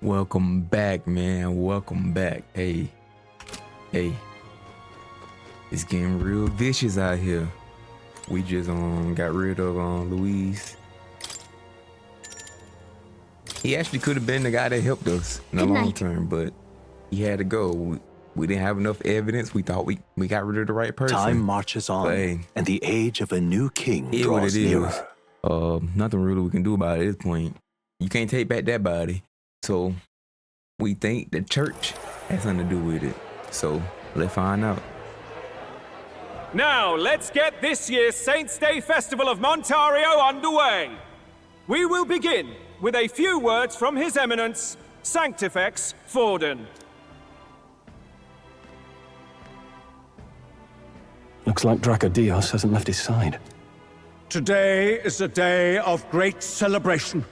Welcome back, man. Welcome back. Hey. It's getting real vicious out here. We just got rid of Luis. He actually could have been the guy that helped us in the long term, but he had to go. We didn't have enough evidence. We thought we got rid of the right person. Time marches on, and the age of a new king draws nearer. Nothing really we can do about it at this point. You can't take back that body. So we think the church has something to do with it. So let's find out. Now, let's get this year's Saints' Day Festival of Montario underway. We will begin with a few words from His Eminence, Sanctifex Forden. Looks like Dracodios hasn't left his side. Today is a day of great celebration.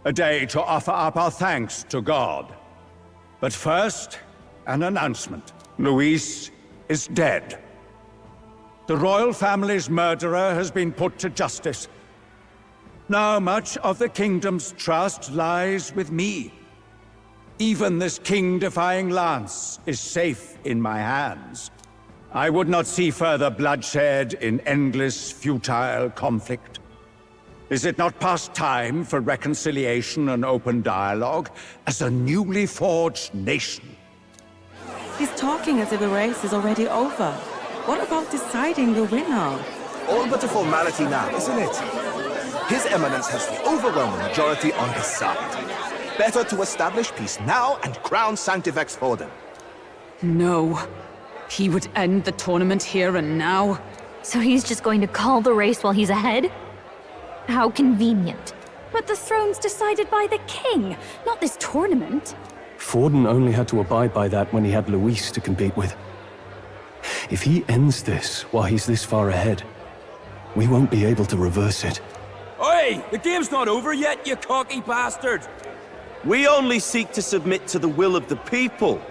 A day to offer up our thanks to God. But first, an announcement. Luis is dead. The royal family's murderer has been put to justice. Now much of the kingdom's trust lies with me. Even this king-defying lance is safe in my hands. I would not see further bloodshed in endless, futile conflict. Is it not past time for reconciliation and open dialogue as a newly forged nation? He's talking as if the race is already over. What about deciding the winner? All but a formality now, isn't it? His Eminence has the overwhelming majority on his side. Better to establish peace now and crown Sanctifex Forden. No. He would end the tournament here and now. So he's just going to call the race while he's ahead? How convenient. But the throne's decided by the king, not this tournament. Forden only had to abide by that when he had Luis to compete with. If he ends this while he's this far ahead, we won't be able to reverse it. Oi! The game's not over yet, you cocky bastard! We only seek to submit to the will of the people.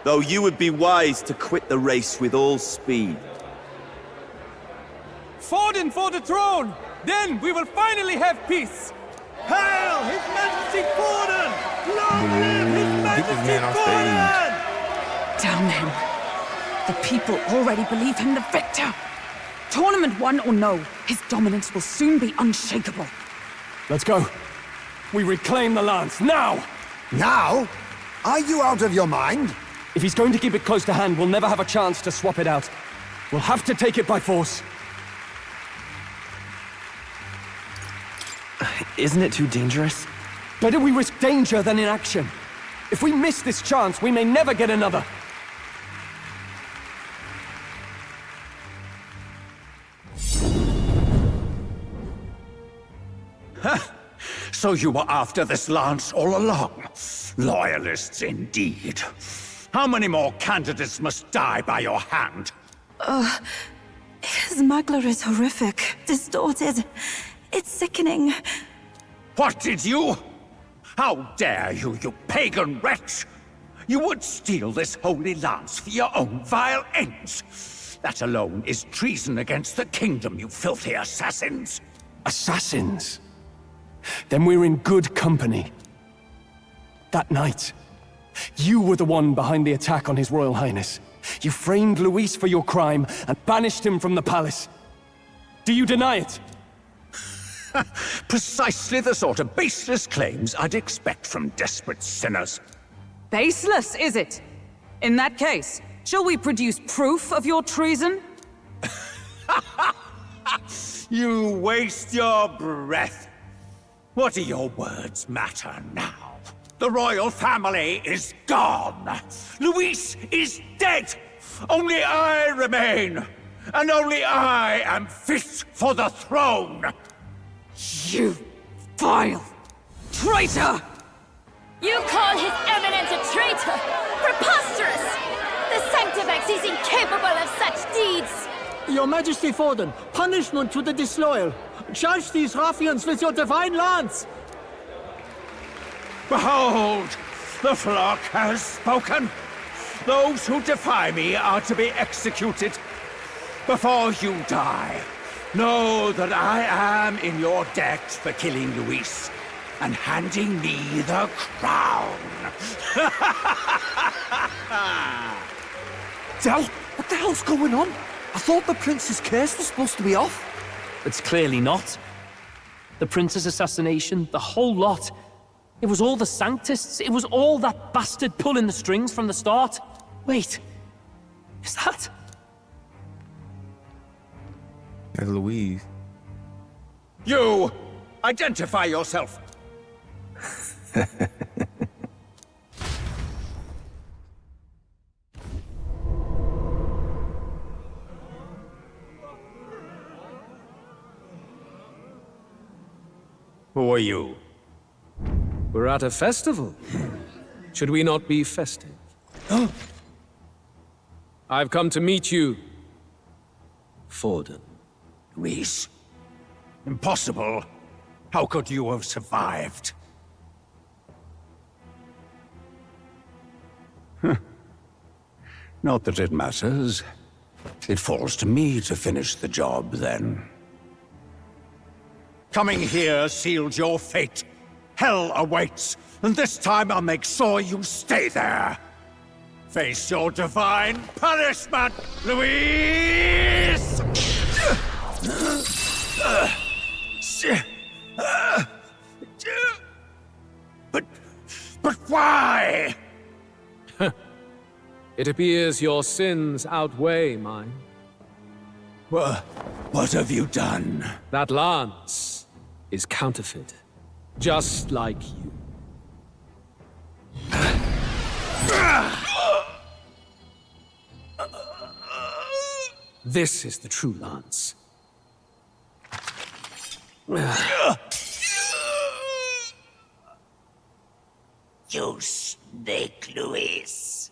Though you would be wise to quit the race with all speed. Forden for the throne! Then we will finally have peace! Hail His Majesty Forden! Long live His Get this man Majesty on stage. Forden! Damn him. The people already believe him the victor. Tournament won or no, his dominance will soon be unshakable. Let's go. We reclaim the lance, now! Now? Are you out of your mind? If he's going to keep it close to hand, we'll never have a chance to swap it out. We'll have to take it by force. Isn't it too dangerous? Better we risk danger than inaction. If we miss this chance, we may never get another. So you were after this lance all along? Loyalists indeed. How many more candidates must die by your hand? His smuggler is horrific, distorted. It's sickening. What did you? How dare you, you pagan wretch! You would steal this holy lance for your own vile ends. That alone is treason against the kingdom, you filthy assassins. Assassins? Then we're in good company. That night, you were the one behind the attack on His Royal Highness. You framed Luis for your crime and banished him from the palace. Do you deny it? Precisely the sort of baseless claims I'd expect from desperate sinners. Baseless, is it? In that case, shall we produce proof of your treason? You waste your breath. What do your words matter now? The royal family is gone. Luis is dead. Only I remain. And only I am fit for the throne. You vile traitor! You call His Eminence a traitor? Preposterous! The Sanctifex is incapable of such deeds! Your Majesty Forden, punishment to the disloyal. Charge these ruffians with your divine lance! Behold, the flock has spoken. Those who defy me are to be executed. Before you die, know that I am in your debt for killing Luis. and handing me the crown. Del, what the hell's going on? I thought the prince's curse was supposed to be off. It's clearly not. The prince's assassination, the whole lot. It was all the Sanctists. It was all that bastard pulling the strings from the start. Wait, is that? That's Louise. You! Identify yourself! Who are you? We're at a festival. Should we not be festive? I've come to meet you, Forden. Reese? Impossible. How could you have survived? Not that it matters. It falls to me to finish the job, then. Coming here sealed your fate. Hell awaits, and this time I'll make sure you stay there. Face your divine punishment, Louise! But why? It appears your sins outweigh mine. What have you done? That lance is counterfeit, just like you. This is the true lance. You snake, Louise.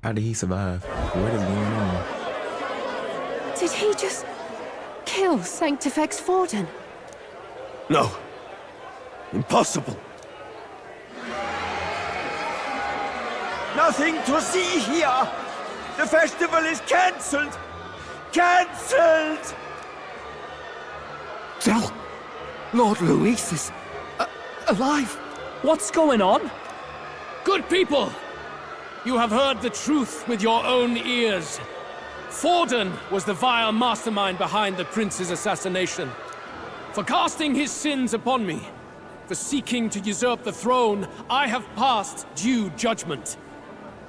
How did he survive? What is going on? Did he just kill Sanctifex Forden? No. Impossible. Nothing to see here. The festival is cancelled. Cancelled! Del, Lord Luis is alive. What's going on? Good people! You have heard the truth with your own ears. Forden was the vile mastermind behind the prince's assassination. For casting his sins upon me, for seeking to usurp the throne, I have passed due judgment.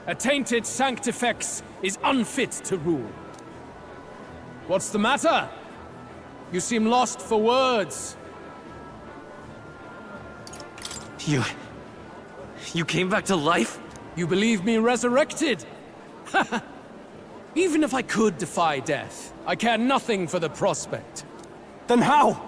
A tainted Sanctifex is unfit to rule. What's the matter? You seem lost for words. You came back to life? You believe me resurrected? Even if I could defy death, I care nothing for the prospect. Then how?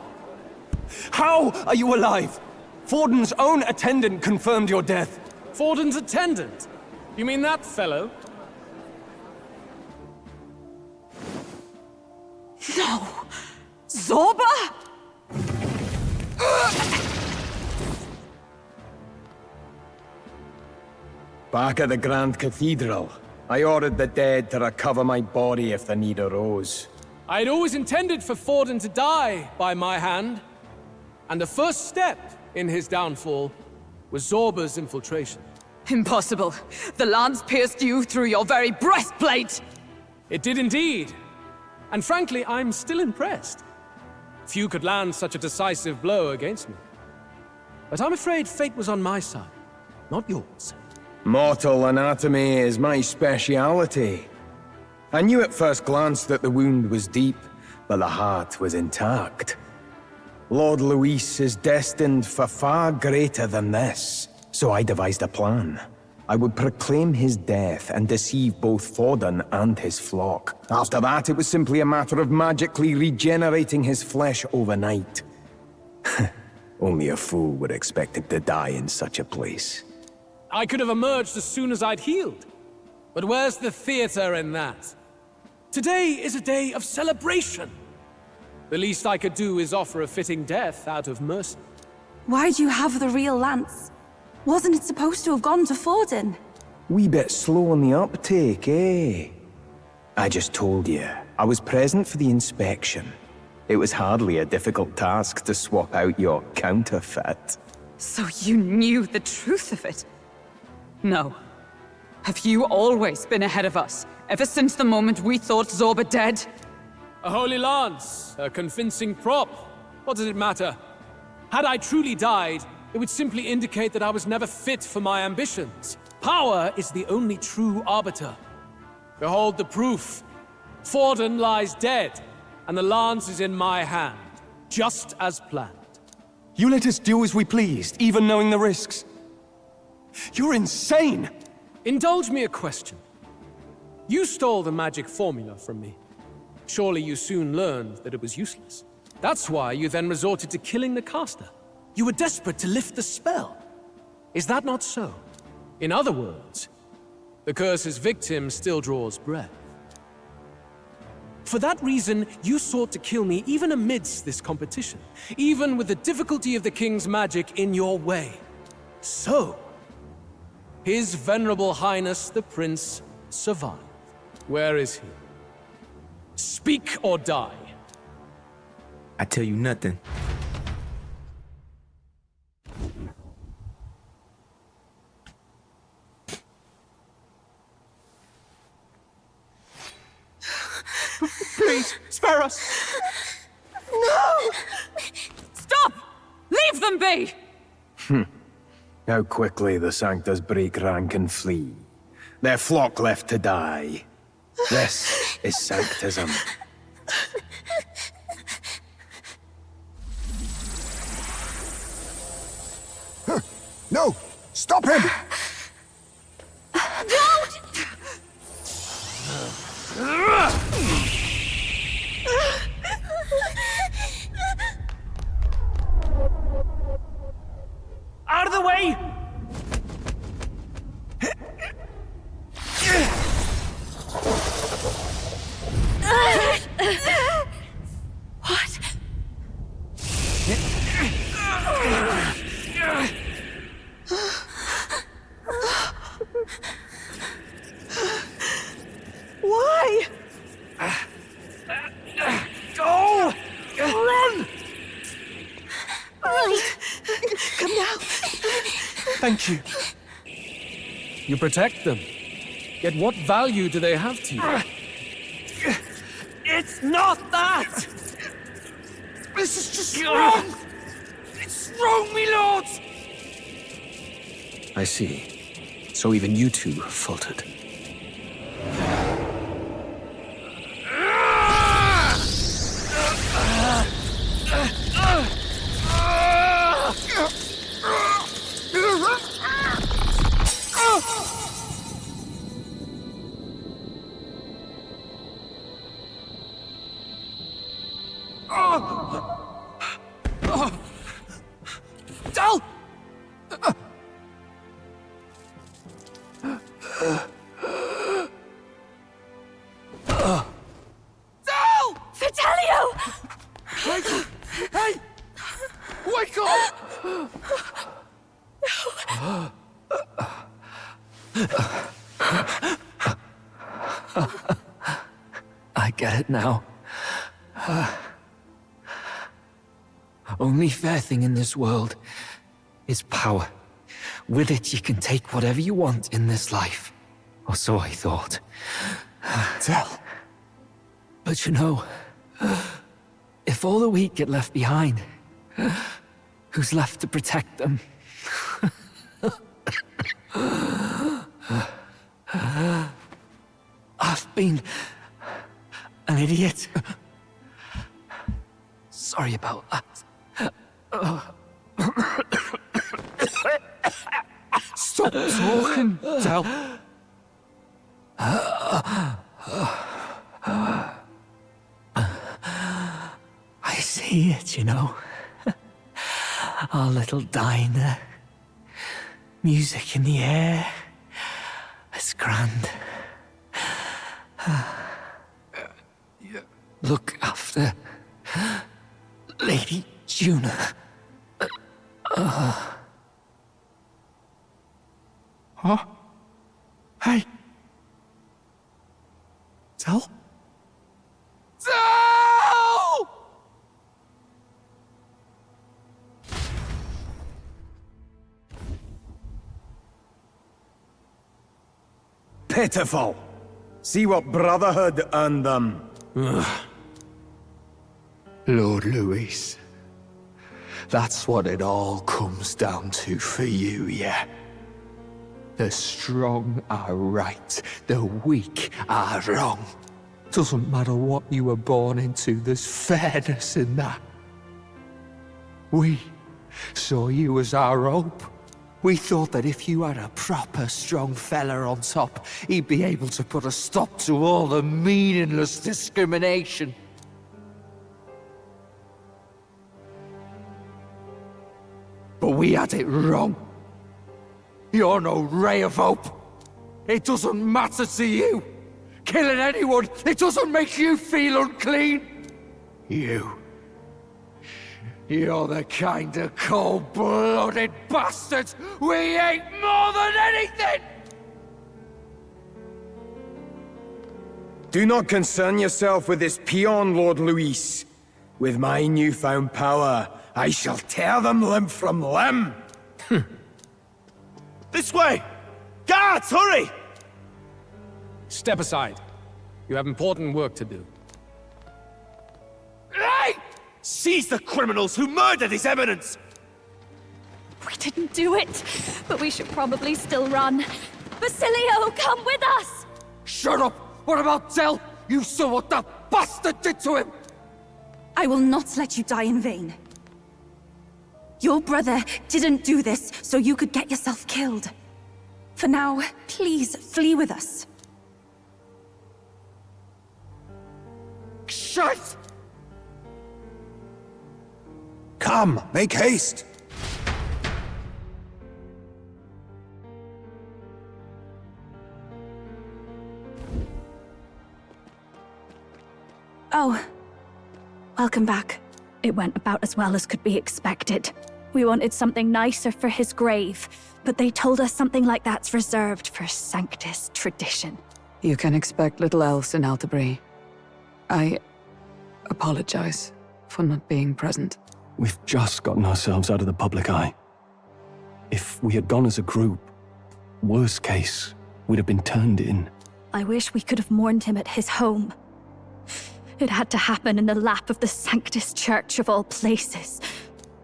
How are you alive? Forden's own attendant confirmed your death. Forden's attendant? You mean that fellow? No! Zorba? Back at the Grand Cathedral, I ordered the dead to recover my body if the need arose. I had always intended for Forden to die by my hand. And the first step in his downfall was Zorba's infiltration. Impossible. The lance pierced you through your very breastplate! It did indeed. And frankly, I'm still impressed. Few could land such a decisive blow against me. But I'm afraid fate was on my side, not yours. Mortal anatomy is my speciality. I knew at first glance that the wound was deep, but the heart was intact. Lord Luis is destined for far greater than this, so I devised a plan. I would proclaim his death and deceive both Forden and his flock. After that, it was simply a matter of magically regenerating his flesh overnight. Only a fool would expect him to die in such a place. I could have emerged as soon as I'd healed. But where's the theater in that? Today is a day of celebration. The least I could do is offer a fitting death out of mercy. Why do you have the real lance? Wasn't it supposed to have gone to Forden? Wee bit slow on the uptake, eh? I just told you. I was present for the inspection. It was hardly a difficult task to swap out your counterfeit. So you knew the truth of it? No. Have you always been ahead of us, ever since the moment we thought Zorba dead? A holy lance, a convincing prop. What does it matter? Had I truly died, it would simply indicate that I was never fit for my ambitions. Power is the only true arbiter. Behold the proof. Forden lies dead, and the lance is in my hand, just as planned. You let us do as we pleased, even knowing the risks. You're insane! Indulge me a question. You stole the magic formula from me. Surely you soon learned that it was useless. That's why you then resorted to killing the caster. You were desperate to lift the spell. Is that not so? In other words, the curse's victim still draws breath. For that reason, you sought to kill me even amidst this competition, even with the difficulty of the king's magic in your way. So, His Venerable Highness the Prince survived. Where is he? Speak or die. I tell you nothing. Please, spare us! No! Stop! Leave them be! How quickly the Sanctus break rank and flee. Their flock left to die. This is Sanctism. No! Stop him! Don't! Out of the way! What? Why? Go! Run! Right. Come now. Thank you. You protect them. Yet what value do they have to you? It's not that! This is just wrong! It's wrong, me lords! I see. So even you two have faltered. Dal! Dal! Vitelio! Hey! Wake up! I get it now. Only fair thing in this world is power. With it, you can take whatever you want in this life. Or so I thought. Tell. But you know, if all the weak get left behind, who's left to protect them? I've been an idiot. Sorry about that. Stop talking, Dal. I see it, you know. Our little diner. Music in the air. It's grand. Look after Lady Juna. Huh? Hey. Tell? Pitiful. See what Brotherhood earned them. Lord Louis, that's what it all comes down to for you, yeah? The strong are right, the weak are wrong. Doesn't matter what you were born into, there's fairness in that. We saw you as our hope. We thought that if you had a proper strong fella on top, he'd be able to put a stop to all the meaningless discrimination. But we had it wrong. You're no ray of hope. It doesn't matter to you. Killing anyone, it doesn't make you feel unclean. You're the kind of cold-blooded bastards we hate more than anything! Do not concern yourself with this peon, Lord Louis. With my newfound power, I shall tear them limb from limb. This way! Guards, hurry! Step aside. You have important work to do. Hey! Seize the criminals who murdered His Eminence! We didn't do it, but we should probably still run. Basilio, come with us! Shut up! What about Tell? You saw what that bastard did to him! I will not let you die in vain. Your brother didn't do this so you could get yourself killed. For now, please flee with us. Shit! Come, make haste! Oh, welcome back. It went about as well as could be expected. We wanted something nicer for his grave, but they told us something like that's reserved for Sanctus tradition. You can expect little else in Altabri. I apologize for not being present. We've just gotten ourselves out of the public eye. If we had gone as a group, worst case, we'd have been turned in. I wish we could have mourned him at his home. It had to happen in the lap of the Sanctus Church of all places.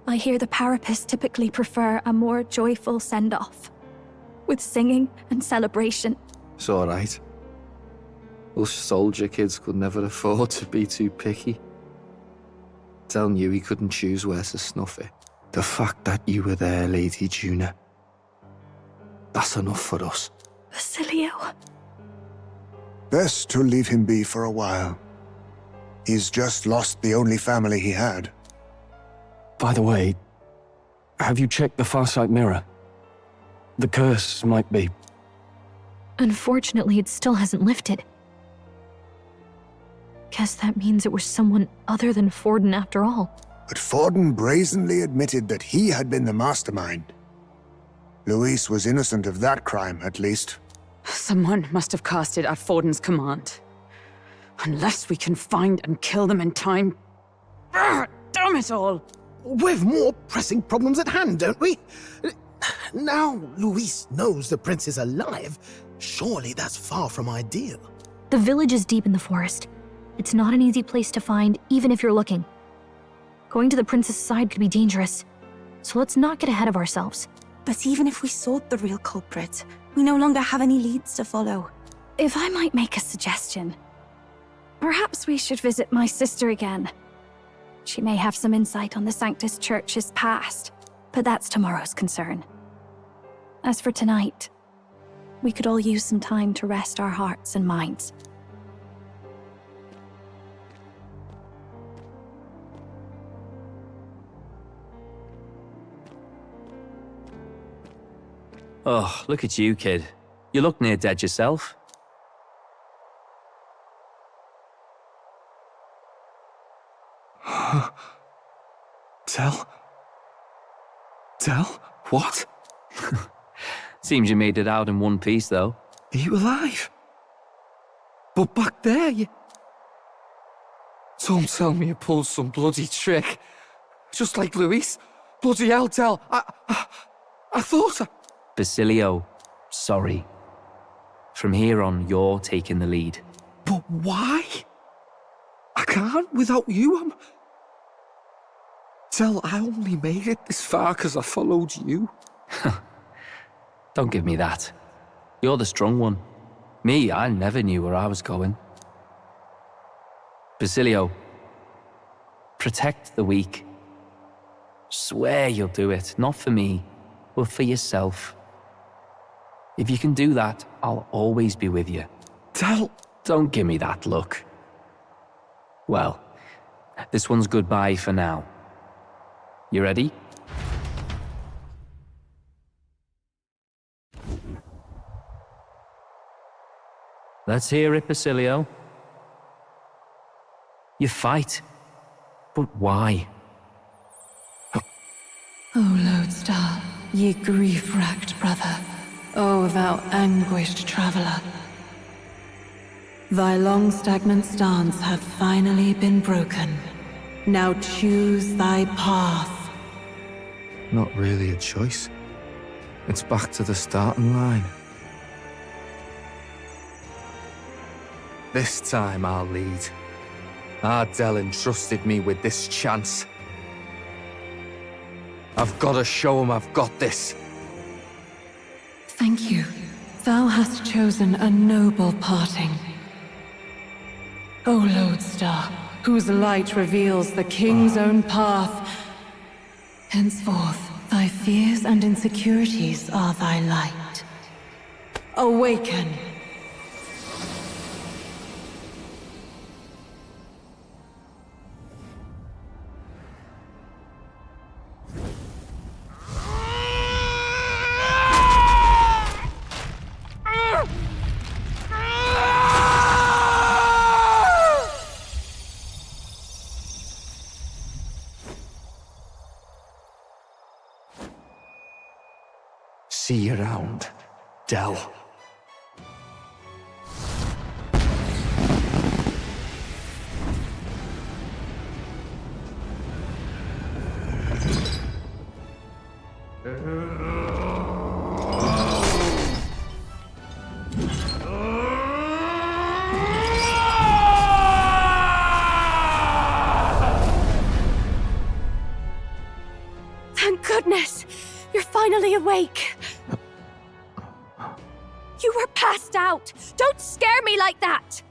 I hear the Parapists typically prefer a more joyful send-off, with singing and celebration. It's alright. Us soldier kids could never afford to be too picky. Telling you he couldn't choose where to snuff it. The fact that you were there, Lady Juna, that's enough for us. Basilio. Best to leave him be for a while. He's just lost the only family he had. By the way, have you checked the Farsight mirror? The curse might be... Unfortunately, it still hasn't lifted. Guess that means it was someone other than Forden after all. But Forden brazenly admitted that he had been the mastermind. Luis was innocent of that crime, at least. Someone must have cast it at Forden's command. Unless we can find and kill them in time... Damn it all! We've more pressing problems at hand, don't we? Now Luis knows the prince is alive. Surely that's far from ideal. The village is deep in the forest. It's not an easy place to find, even if you're looking. Going to the prince's side could be dangerous, so let's not get ahead of ourselves. But even if we sought the real culprit, we no longer have any leads to follow. If I might make a suggestion, perhaps we should visit my sister again. She may have some insight on the Sanctus Church's past, but that's tomorrow's concern. As for tonight, we could all use some time to rest our hearts and minds. Oh, look at you, kid. You look near dead yourself. Tell? What? Seems you made it out in one piece, though. Are you alive? But back there, you... Don't tell me you pulled some bloody trick. Just like Luis. Bloody hell, Tell. I thought... Basilio, sorry. From here on, you're taking the lead. But why? I can't without you. I only made it this far because I followed you. Don't give me that. You're the strong one. Me, I never knew where I was going. Basilio, protect the weak. Swear you'll do it, not for me, but for yourself. If you can do that, I'll always be with you. Don't give me that look. Well, this one's goodbye for now. You ready? Let's hear it, Basilio. You fight, but why? O Lodestar, ye grief-racked brother, O thou anguished traveler. Thy long stagnant stance hath finally been broken. Now choose thy path. Not really a choice. It's back to the starting line. This time I'll lead. Ardell entrusted me with this chance. I've got to show him I've got this. Thank you. Thou hast chosen a noble parting. O Lodestar, whose light reveals the king's own path. Henceforth, thy fears and insecurities are thy light. Awaken! See you around, Dell. Thank goodness! You're finally awake! You were passed out! Don't scare me like that!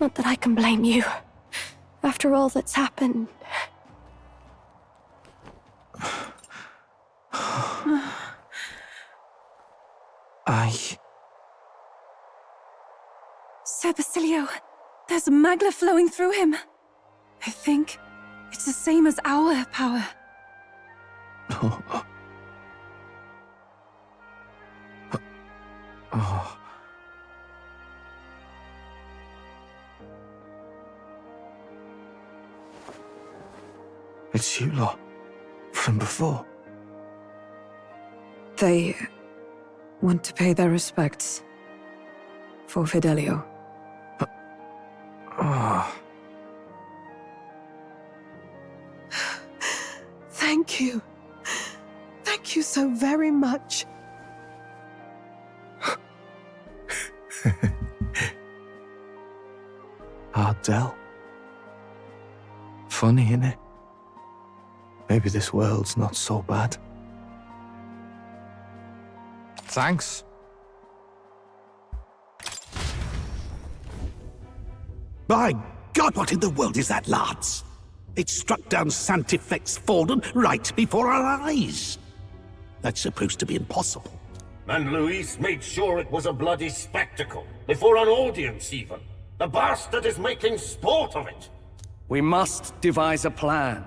Not that I can blame you. After all that's happened. Sir Basilio, there's magla flowing through him. I think it's the same as our power. It's you lot. From before. They want to pay their respects for Fidelio. Thank you. Thank you so very much. Ardell. Funny, innit? Maybe this world's not so bad. Thanks. By God, what in the world is that, lads? It struck down Sanctifex Forden right before our eyes. That's supposed to be impossible. And Luis made sure it was a bloody spectacle, before an audience even. The bastard is making sport of it. We must devise a plan.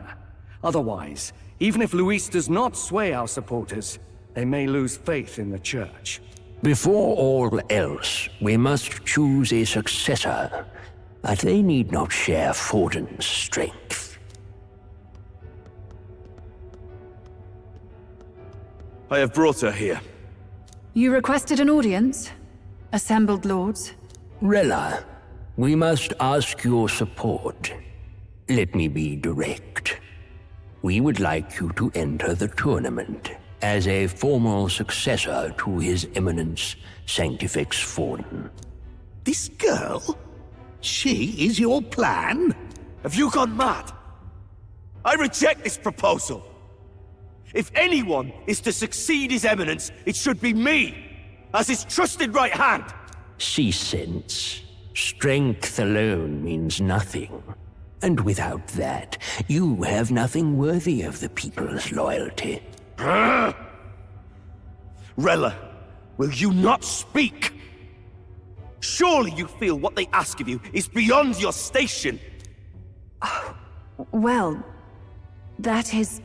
Otherwise, even if Luis does not sway our supporters, they may lose faith in the Church. Before all else, we must choose a successor. But they need not share Forden's strength. I have brought her here. You requested an audience? Assembled lords? Rella, we must ask your support. Let me be direct. We would like you to enter the tournament as a formal successor to His Eminence Sanctifex Forden. This girl? She is your plan? Have you gone mad? I reject this proposal. If anyone is to succeed His Eminence, it should be me, as his trusted right hand. Cease sense. Strength alone means nothing. And without that, you have nothing worthy of the people's loyalty. Rella, will you not speak? Surely you feel what they ask of you is beyond your station. Well, that is...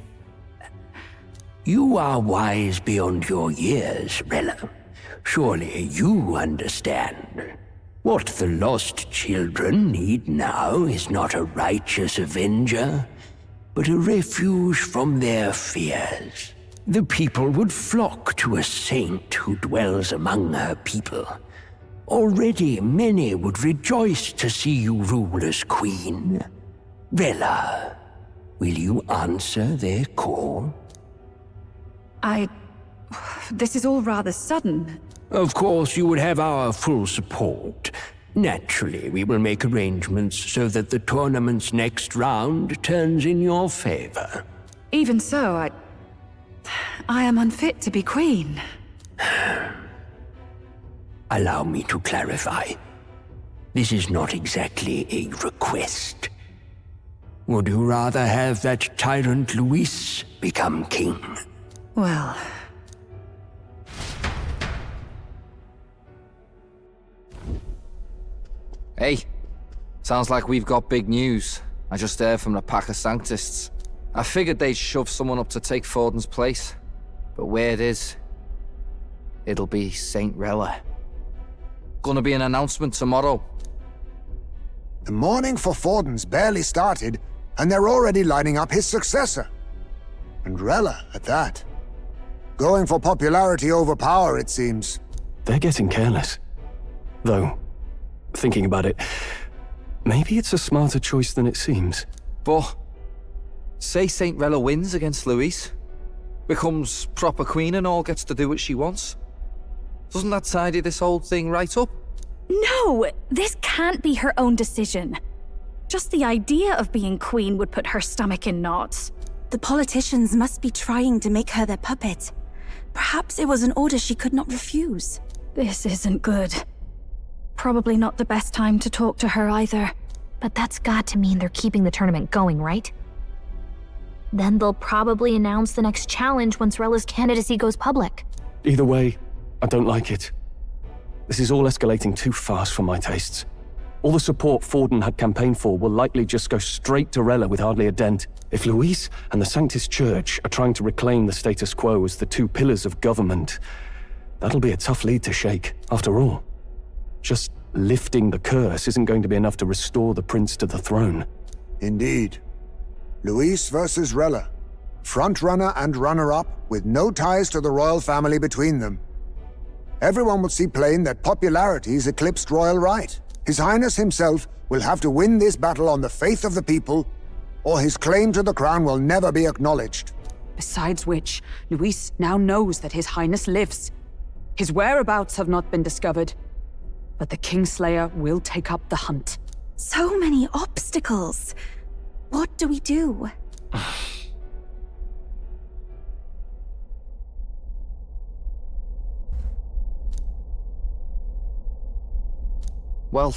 You are wise beyond your years, Rella. Surely you understand. What the lost children need now is not a righteous avenger, but a refuge from their fears. The people would flock to a saint who dwells among her people. Already many would rejoice to see you rule as queen. Rella, will you answer their call? This is all rather sudden. Of course, you would have our full support. Naturally, we will make arrangements so that the tournament's next round turns in your favor. Even so, I am unfit to be queen. Allow me to clarify. This is not exactly a request. Would you rather have that tyrant Luis become king? Well... Hey, sounds like we've got big news. I just heard from the pack of Sanctists. I figured they'd shove someone up to take Forden's place. But where it is, it'll be Saint Rella. Gonna be an announcement tomorrow. The mourning for Forden's barely started, and they're already lining up his successor. And Rella, at that. Going for popularity over power, it seems. They're getting careless. Though, thinking about it, maybe it's a smarter choice than it seems. But, say Saint Rella wins against Luis, becomes proper queen and all gets to do what she wants. Doesn't that tidy this whole thing right up? No! This can't be her own decision. Just the idea of being queen would put her stomach in knots. The politicians must be trying to make her their puppet. Perhaps it was an order she could not refuse. This isn't good. Probably not the best time to talk to her either. But that's got to mean they're keeping the tournament going, right? Then they'll probably announce the next challenge once Rella's candidacy goes public. Either way, I don't like it. This is all escalating too fast for my tastes. All the support Forden had campaigned for will likely just go straight to Rella with hardly a dent. If Luis and the Sanctus Church are trying to reclaim the status quo as the two pillars of government, that'll be a tough lead to shake. After all, just lifting the curse isn't going to be enough to restore the prince to the throne. Indeed. Luis versus Rella. Frontrunner and runner-up, with no ties to the royal family between them. Everyone will see plain that popularity's eclipsed royal right. His Highness himself will have to win this battle on the faith of the people, or his claim to the crown will never be acknowledged. Besides which, Luis now knows that His Highness lives. His whereabouts have not been discovered, but the Kingslayer will take up the hunt. So many obstacles. What do we do? Well,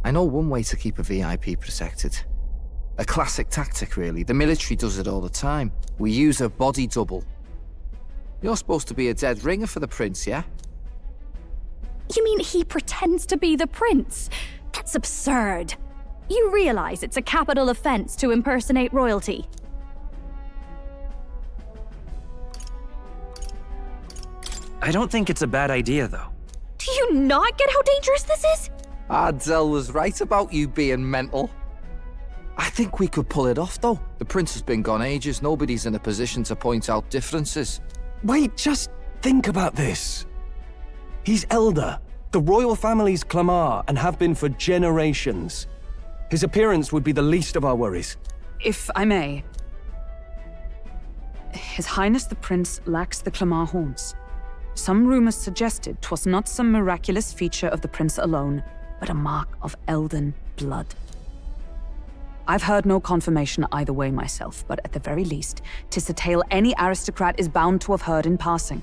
I know one way to keep a VIP protected. A classic tactic, really. The military does it all the time. We use a body double. You're supposed to be a dead ringer for the prince, yeah? You mean he pretends to be the prince? That's absurd. You realize it's a capital offense to impersonate royalty. I don't think it's a bad idea, though. Do you not get how dangerous this is? Ardell was right about you being mental. I think we could pull it off, though. The prince has been gone ages. Nobody's in a position to point out differences. Wait, just think about this. He's elder. The royal family's Clamar and have been for generations. His appearance would be the least of our worries. If I may. His Highness the Prince lacks the Clamar horns. Some rumors suggested 'twas not some miraculous feature of the prince alone, but a mark of Elden blood. I've heard no confirmation either way myself, but at the very least, 'tis a tale any aristocrat is bound to have heard in passing.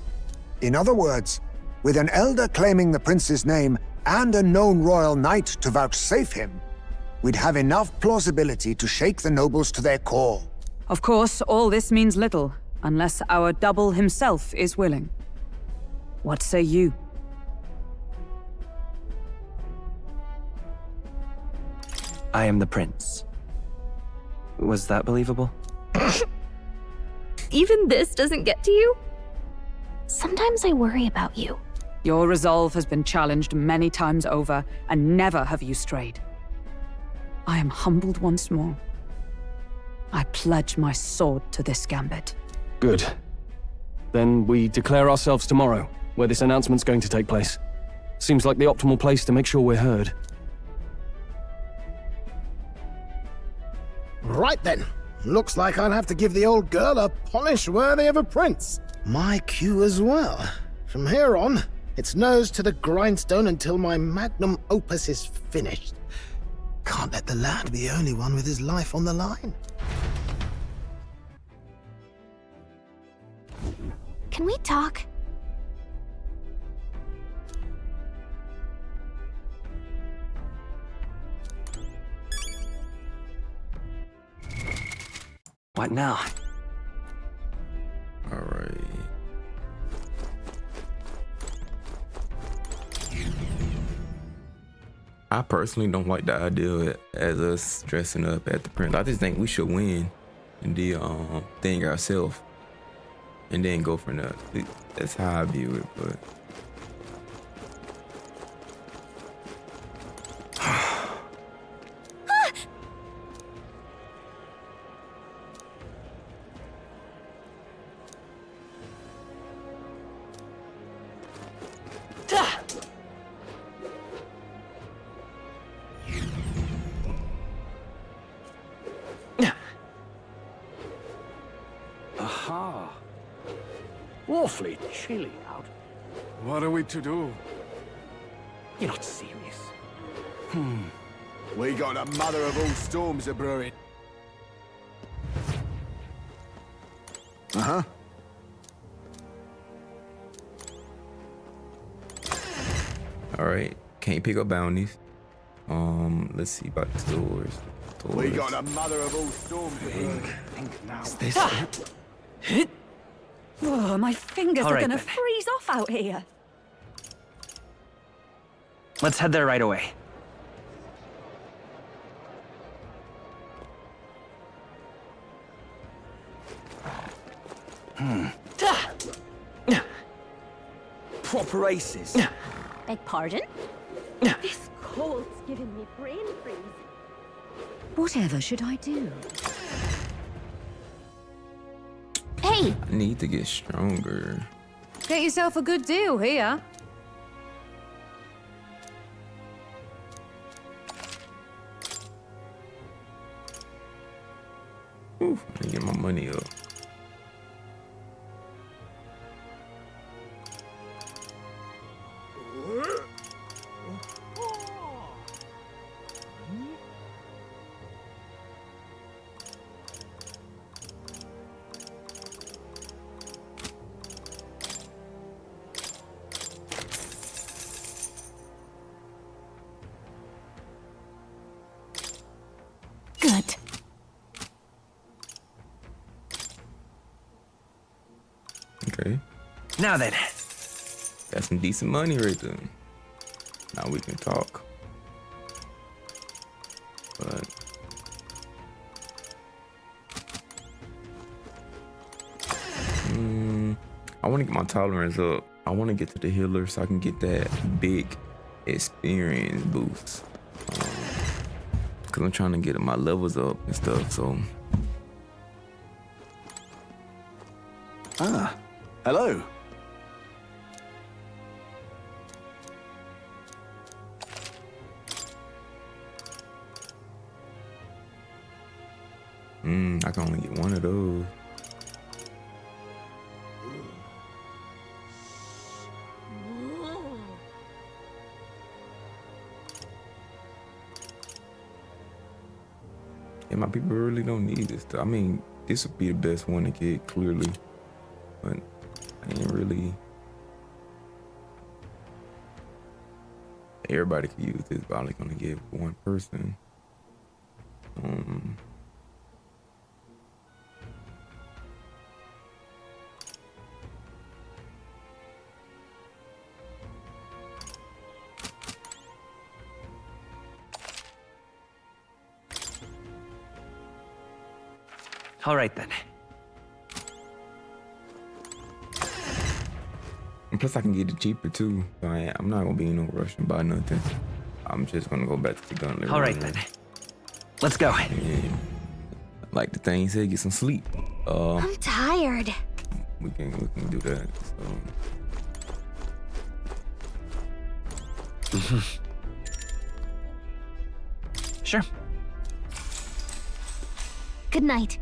In other words, with an elder claiming the prince's name and a known royal knight to vouchsafe him, we'd have enough plausibility to shake the nobles to their core. Of course, all this means little, unless our double himself is willing. What say you? I am the prince. Was that believable? Even this doesn't get to you? Sometimes I worry about you. Your resolve has been challenged many times over, and never have you strayed. I am humbled once more. I pledge my sword to this gambit. Good. Then we declare ourselves tomorrow, where this announcement's going to take place. Seems like the optimal place to make sure we're heard. Right then. Looks like I'll have to give the old girl a polish worthy of a prince. My cue as well. From here on, it's nose to the grindstone until my magnum opus is finished. Can't let the lad be the only one with his life on the line. Can we talk? What now? All right. I personally don't like the idea as us dressing up at the prince. I just think we should win the thing ourselves and then go from there. That's how I view it, but. Aha. Awfully chilly out. What are we to do? You're not serious. We got a mother of all storms a brewing. Uh-huh. All right, can't pick up bounties. Let's see about the stores. We got a mother of all storms a brewing. Think now. Is this it? Oh, my fingers All are right, gonna then. freeze off out here. Let's head there right away. Proper aces. Beg pardon? This cold's giving me brain freeze. Whatever should I do? Hey! I need to get stronger. Get yourself a good deal here. Oof, I need to get my money up. Good. Okay. Now then. Got some decent money right there. Now we can talk. But I want to get my tolerance up. I want to get to the healer so I can get that big experience boost. Cause I'm trying to get my levels up and stuff. So. Ah, hello. I can only get one of those. my people really don't need this stuff. I mean, this would be the best one to get, clearly. But I ain't really... Everybody could use this, but I'm only gonna give one person. All right then. And plus, I can get it cheaper too. So I'm not gonna be in no rush and buy nothing. I'm just gonna go back to the gun. All right then. Let's go. And like the thing said, get some sleep. I'm tired. We can do that. So. Sure. Good night.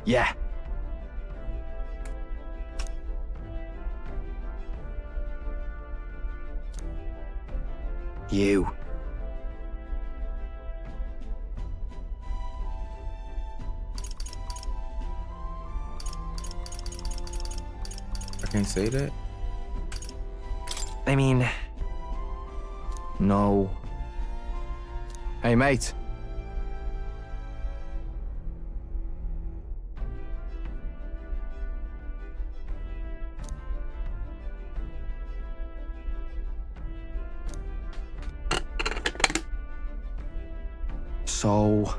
Yeah. You. I can't say that. I mean... No. Hey, mate. So...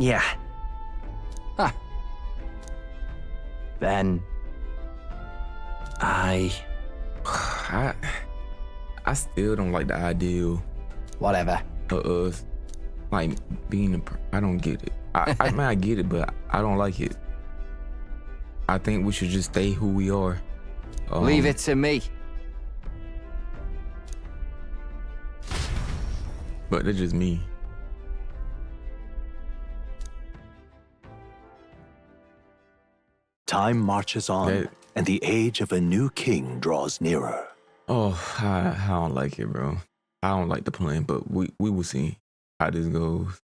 Yeah. Huh. Then... I still don't like the ideal. Whatever. Of us, like, being I don't get it. I mean, I get it, but I don't like it. I think we should just stay who we are. Leave it to me. But that's just me. Time marches on, and the age of a new king draws nearer. Oh, I don't like it, bro. I don't like the plan, but we will see how this goes.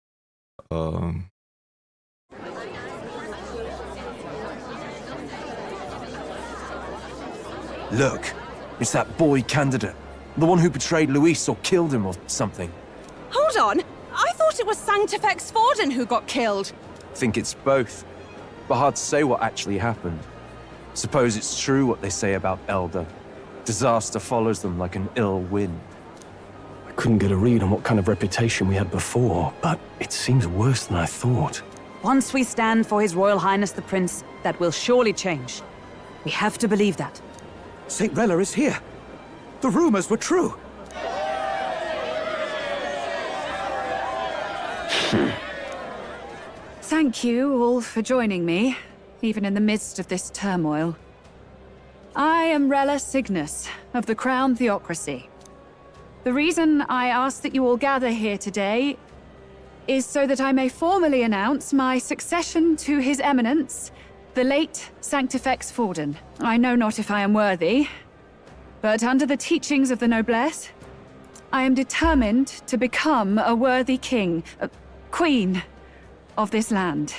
Look, it's that boy candidate. The one who betrayed Luis or killed him or something. Hold on! I thought it was Sanctifex Forden who got killed. Think it's both. But hard to say what actually happened. Suppose it's true what they say about Elder. Disaster follows them like an ill wind. I couldn't get a read on what kind of reputation we had before, but it seems worse than I thought. Once we stand for His Royal Highness the Prince, that will surely change. We have to believe that. St. Rella is here. The rumors were true. Thank you all for joining me, even in the midst of this turmoil. I am Rella Cygnus, of the Crown Theocracy. The reason I ask that you all gather here today is so that I may formally announce my succession to His Eminence, the late Sanctifex Forden. I know not if I am worthy, but under the teachings of the noblesse, I am determined to become a worthy king, queen of this land.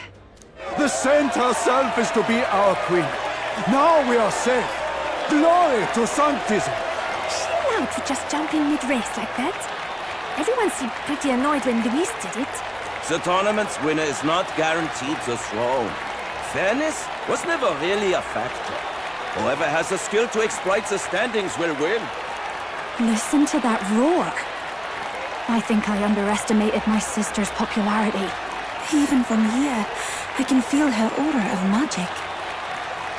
The saint herself is to be our queen. Now we are safe. Glory to Sanctism. Is she allowed to just jump in mid-race like that? Everyone seemed pretty annoyed when Luis did it. The tournament's winner is not guaranteed the throne. Fairness was never really a factor. Whoever has the skill to exploit the standings will win. Listen to that roar. I think I underestimated my sister's popularity. Even from here, I can feel her aura of magic.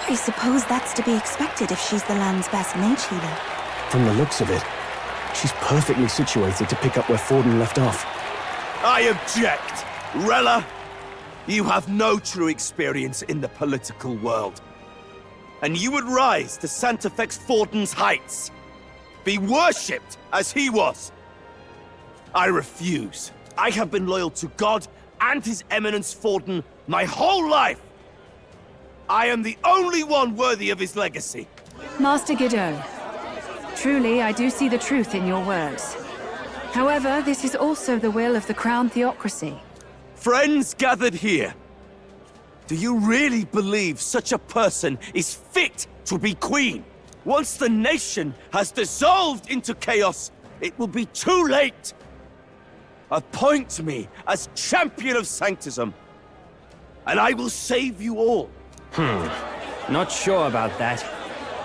I suppose that's to be expected if she's the land's best mage healer. From the looks of it, she's perfectly situated to pick up where Forden left off. I object! Rella, you have no true experience in the political world. And you would rise to Sanctifex Forden's heights. be worshipped as he was. I refuse. I have been loyal to God and His Eminence Forden my whole life. I am the only one worthy of his legacy. Master Godot, truly I do see the truth in your words. However, this is also the will of the Crown Theocracy. Friends gathered here, do you really believe such a person is fit to be queen? Once the nation has dissolved into chaos, it will be too late. Appoint me as champion of Sanctism, and I will save you all. Not sure about that.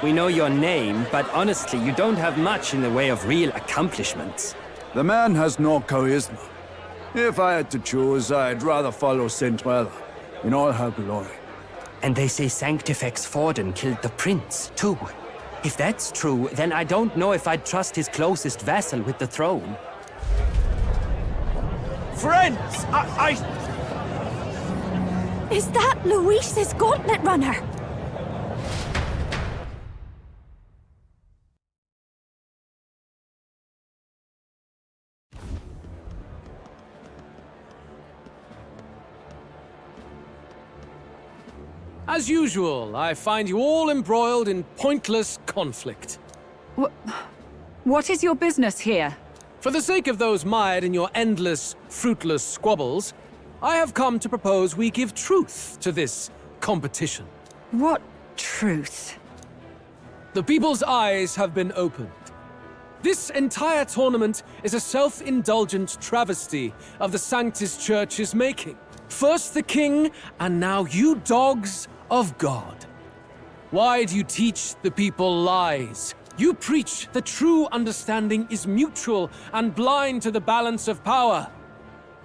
We know your name, but honestly, you don't have much in the way of real accomplishments. The man has no charisma. If I had to choose, I'd rather follow Cinderella in all her glory. And they say Sanctifex Forden killed the prince, too. If that's true, then I don't know if I'd trust his closest vassal with the throne. Friends, Is that Luis's Gauntlet Runner? As usual, I find you all embroiled in pointless conflict. What is your business here? For the sake of those mired in your endless, fruitless squabbles, I have come to propose we give truth to this competition. What truth? The people's eyes have been opened. This entire tournament is a self-indulgent travesty of the Sanctus Church's making. First the king, and now you dogs of God. Why do you teach the people lies? You preach that true understanding is mutual and blind to the balance of power.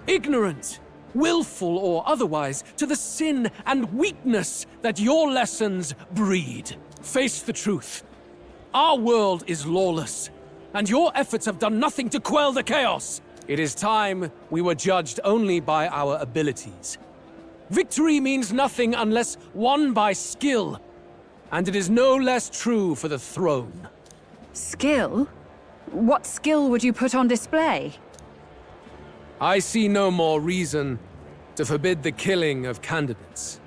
Ignorant, willful or otherwise, to the sin and weakness that your lessons breed. Face the truth. Our world is lawless, and your efforts have done nothing to quell the chaos. It is time we were judged only by our abilities. Victory means nothing unless won by skill, and it is no less true for the throne. Skill? What skill would you put on display? I see no more reason to forbid the killing of candidates.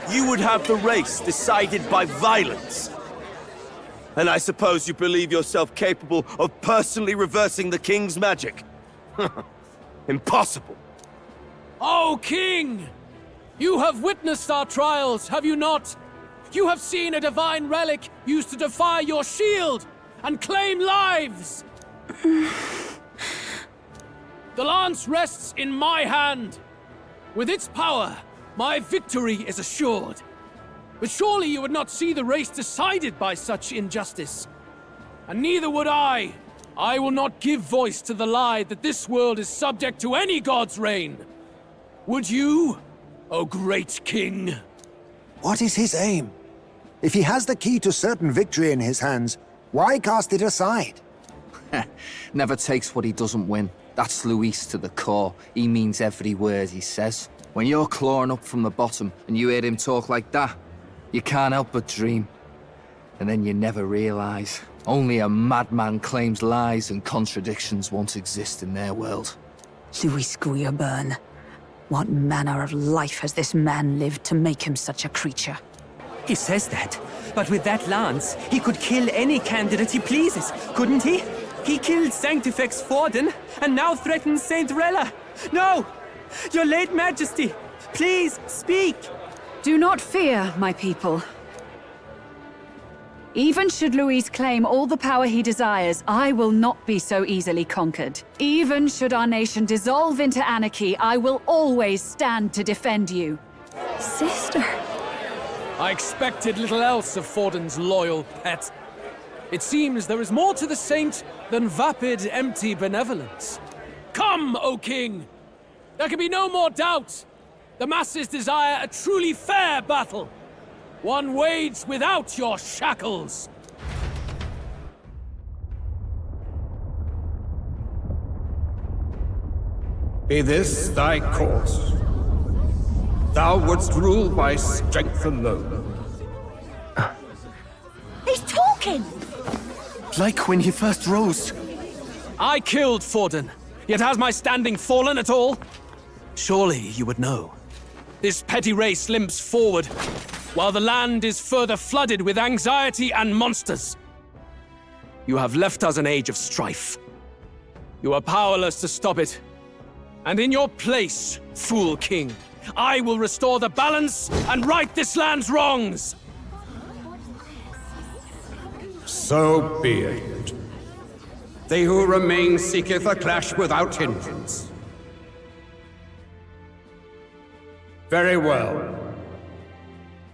You would have the race decided by violence. And I suppose you believe yourself capable of personally reversing the king's magic? Impossible. Oh, King! You have witnessed our trials, have you not? You have seen a divine relic used to defy your shield and claim lives! The lance rests in my hand. With its power, my victory is assured. But surely you would not see the race decided by such injustice. And neither would I. I will not give voice to the lie that this world is subject to any god's reign. Would you, O great king? What is his aim? If he has the key to certain victory in his hands, why cast it aside? Never takes what he doesn't win. That's Luis to the core. He means every word he says. When you're clawing up from the bottom and you hear him talk like that, you can't help but dream. And then you never realize. Only a madman claims lies and contradictions won't exist in their world. Luis Guyaburn. What manner of life has this man lived to make him such a creature? He says that, but with that lance, he could kill any candidate he pleases, couldn't he? He killed Sanctifex Forden, and now threatens Saint Rella. No! Your late majesty, please, speak! Do not fear, my people. Even should Luis claim all the power he desires, I will not be so easily conquered. Even should our nation dissolve into anarchy, I will always stand to defend you. Sister. I expected little else of Forden's loyal pet. It seems there is more to the saint than vapid, empty benevolence. Come, O king! There can be no more doubt. The masses desire a truly fair battle. One waged without your shackles. Be this thy course. Thou wouldst rule by strength alone. He's talking! Like when he first rose. I killed Forden, yet has my standing fallen at all? Surely you would know. This petty race limps forward, while the land is further flooded with anxiety and monsters. You have left us an age of strife. You are powerless to stop it. And in your place, fool king, I will restore the balance and right this land's wrongs! So be it. They who remain seeketh a clash without hindrance. Very well.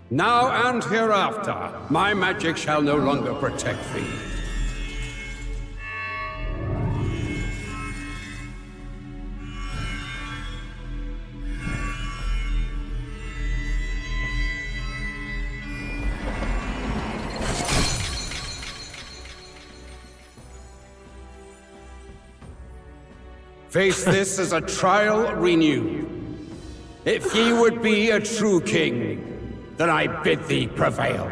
Now and hereafter, my magic shall no longer protect thee. Face this as a trial renewed. If ye would be a true king, then I bid thee prevail.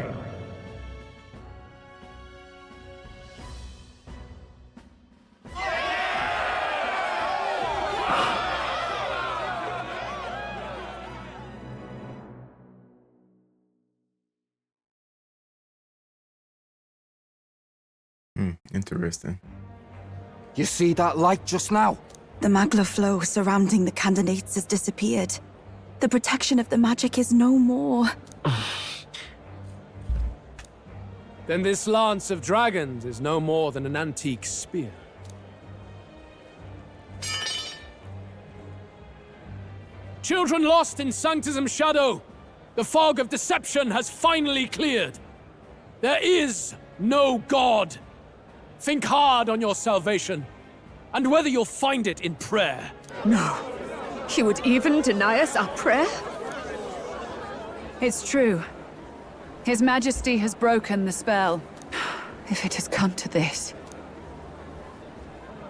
Interesting. You see that light just now? The magla flow surrounding the candidates has disappeared. The protection of the magic is no more. Then this lance of dragons is no more than an antique spear. Children lost in Sanctism's shadow! The fog of deception has finally cleared! There is no God! Think hard on your salvation, and whether you'll find it in prayer. No. He would even deny us our prayer? It's true. His Majesty has broken the spell. If it has come to this.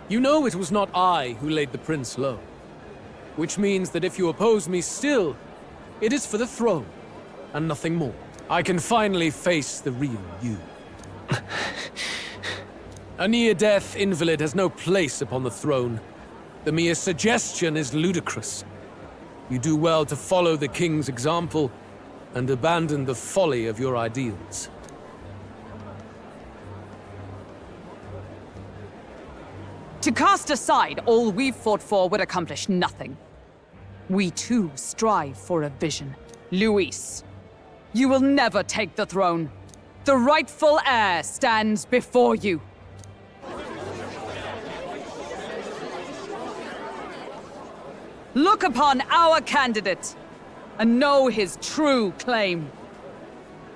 You know it was not I who laid the prince low. Which means that if you oppose me still, it is for the throne, and nothing more. I can finally face the real you. A near-death invalid has no place upon the throne. The mere suggestion is ludicrous. You do well to follow the king's example and abandon the folly of your ideals. To cast aside all we've fought for would accomplish nothing. We too strive for a vision. Luis, you will never take the throne. The rightful heir stands before you. Look upon our candidate and know his true claim.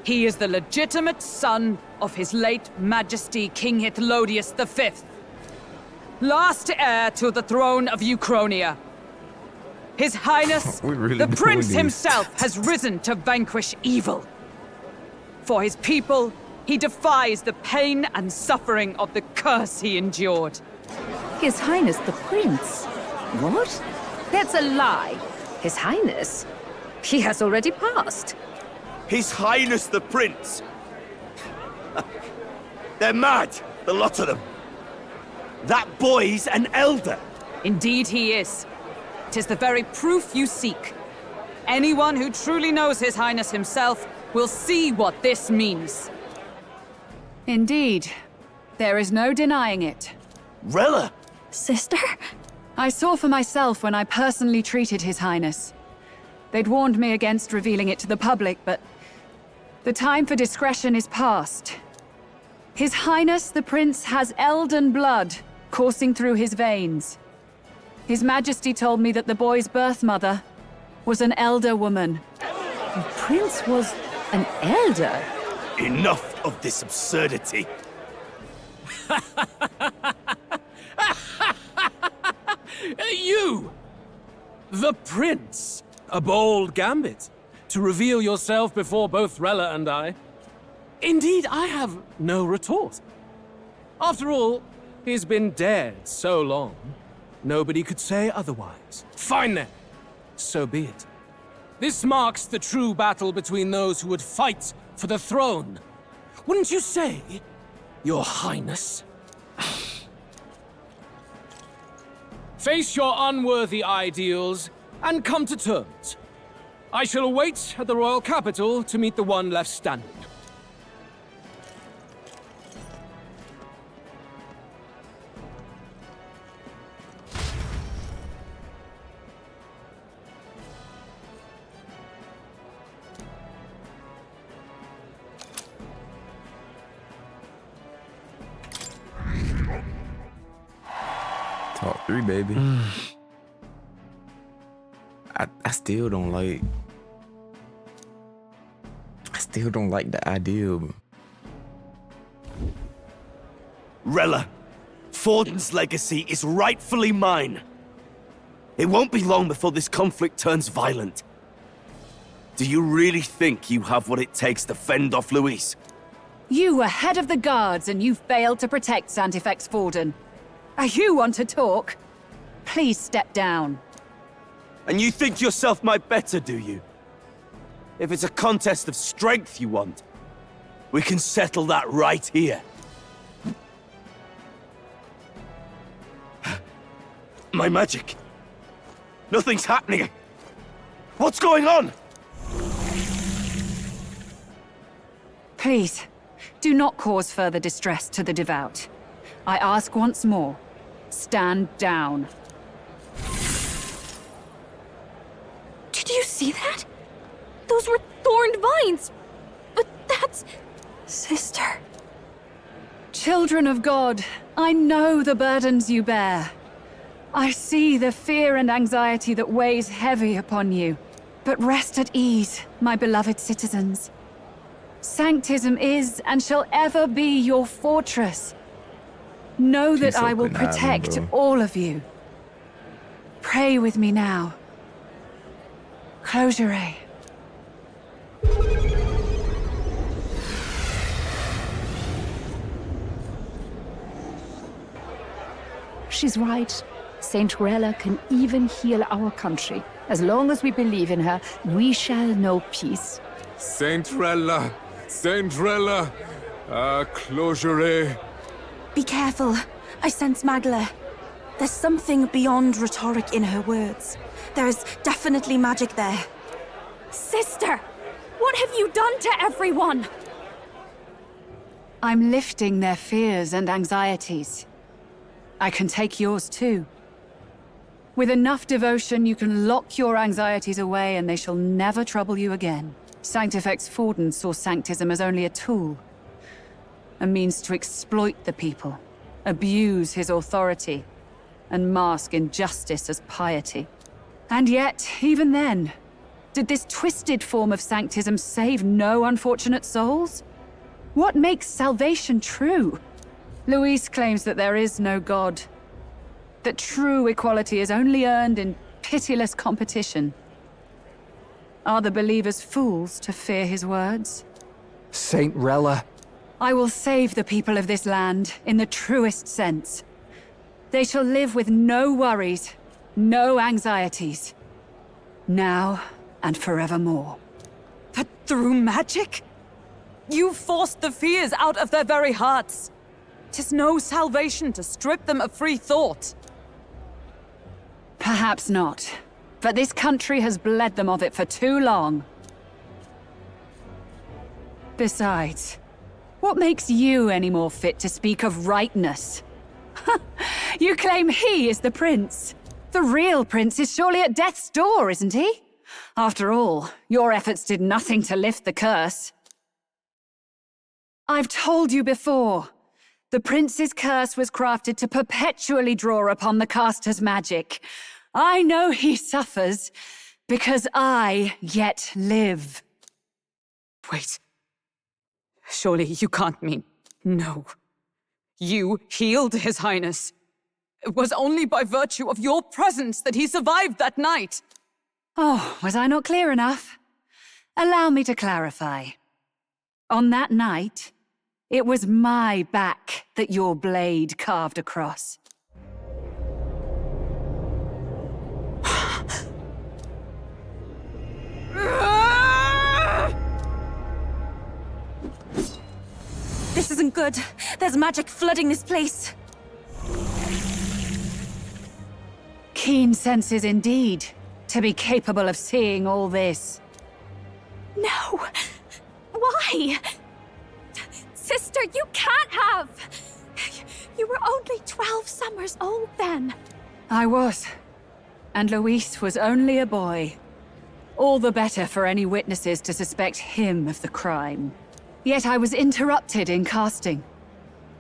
He is the legitimate son of his late Majesty King Hithlodius V, last heir to the throne of Euchronia. His Highness, the Prince himself, has risen to vanquish evil. For his people, he defies the pain and suffering of the curse he endured. His Highness the Prince? What? That's a lie. His Highness? He has already passed. His Highness the Prince! They're mad, the lot of them. That boy's an elder. Indeed he is. 'Tis the very proof you seek. Anyone who truly knows His Highness himself will see what this means. Indeed. There is no denying it. Rella! Sister? I saw for myself when I personally treated His Highness. They'd warned me against revealing it to the public, but the time for discretion is past. His Highness the Prince has elden blood coursing through his veins. His Majesty told me that the boy's birth mother was an elder woman. The Prince was an elder? Enough of this absurdity. You! The Prince! A bold gambit. To reveal yourself before both Rella and I. Indeed, I have no retort. After all, he's been dead so long. Nobody could say otherwise. Fine then. So be it. This marks the true battle between those who would fight for the throne. Wouldn't you say? Your Highness. Face your unworthy ideals and come to terms. I shall await at the royal capital to meet the one left standing. Top 3, baby. I still don't like. I still don't like the idea of. Rella, Forden's legacy is rightfully mine. It won't be long before this conflict turns violent. Do you really think you have what it takes to fend off Luis? You were head of the guards and you failed to protect Santifex Forden. You want to talk? Please step down. And you think yourself my better, do you? If it's a contest of strength you want, we can settle that right here. My magic. Nothing's happening. What's going on? Please, do not cause further distress to the devout. I ask once more, stand down. Did you see that? Those were thorned vines. But that's... Sister. Children of God, I know the burdens you bear. I see the fear and anxiety that weighs heavy upon you. But rest at ease, my beloved citizens. Sanctism is and shall ever be your fortress. Know that I will protect all of you. Pray with me now. Close your eyes. She's right. Saint Rella can even heal our country. As long as we believe in her, we shall know peace. Saint Rella! Saint Rella! Closure. Be careful. I sense Magla. There's something beyond rhetoric in her words. There's definitely magic there. Sister! What have you done to everyone? I'm lifting their fears and anxieties. I can take yours too. With enough devotion, you can lock your anxieties away and they shall never trouble you again. Sanctifex Forden saw Sanctism as only a tool. A means to exploit the people, abuse his authority, and mask injustice as piety. And yet, even then, did this twisted form of Sanctism save no unfortunate souls? What makes salvation true? Luis claims that there is no God. That true equality is only earned in pitiless competition. Are the believers fools to fear his words? Saint Rella. I will save the people of this land in the truest sense. They shall live with no worries, no anxieties. Now and forevermore. But through magic? You forced the fears out of their very hearts. 'Tis no salvation to strip them of free thought. Perhaps not. But this country has bled them of it for too long. Besides, what makes you any more fit to speak of rightness? You claim he is the prince. The real prince is surely at death's door, isn't he? After all, your efforts did nothing to lift the curse. I've told you before. The prince's curse was crafted to perpetually draw upon the caster's magic. I know he suffers, because I yet live. Wait. Surely you can't mean... No. You healed His Highness. It was only by virtue of your presence that he survived that night. Oh, was I not clear enough? Allow me to clarify. On that night, it was my back that your blade carved across. This is isn't good. There's magic flooding this place. Keen senses indeed, to be capable of seeing all this. No! Why? Sister, you can't have! You were only 12 summers old then. I was. And Luis was only a boy. All the better for any witnesses to suspect him of the crime. Yet I was interrupted in casting.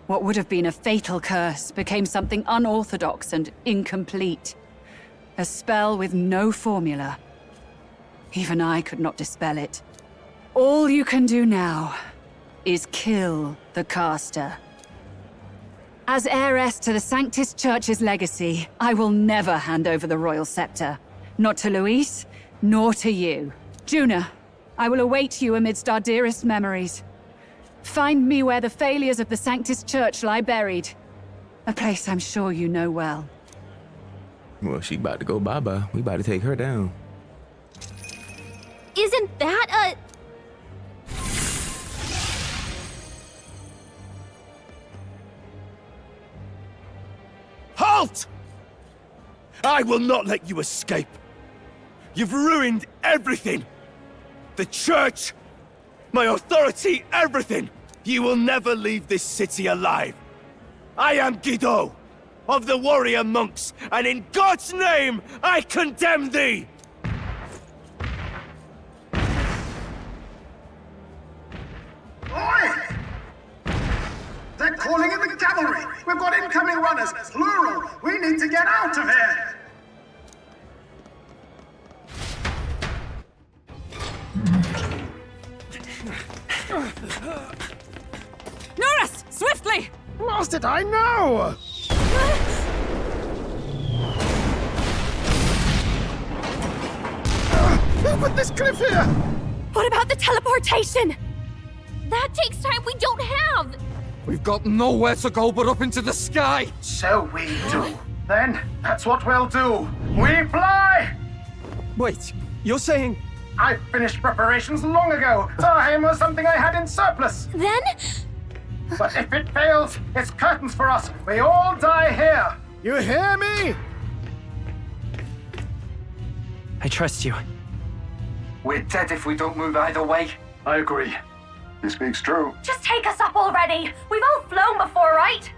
What would have been a fatal curse became something unorthodox and incomplete. A spell with no formula. Even I could not dispel it. All you can do now is kill the caster. As heiress to the Sanctus Church's legacy, I will never hand over the royal scepter. Not to Luis, nor to you. Juna, I will await you amidst our dearest memories. Find me where the failures of the Sanctus Church lie buried. A place I'm sure you know well. Well, she about to go bye-bye. We about to take her down. Isn't that a... Halt! I will not let you escape. You've ruined everything. The church, my authority, everything. You will never leave this city alive. I am Guido, of the warrior monks, and in God's name, I condemn thee! Oi! They're calling in the cavalry! We've got incoming runners, plural! We need to get out of here! Norris! Swiftly! Lost it, I know! Who put this cliff here? What about the teleportation? That takes time we don't have! We've got nowhere to go but up into the sky! So we do. Then, that's what we'll do. We fly! Wait, you're saying... I finished preparations long ago. Time was something I had in surplus. Then? But if it fails, it's curtains for us. We all die here. You hear me? I trust you. We're dead if we don't move either way. I agree. He speaks true. Just take us up already! We've all flown before, right?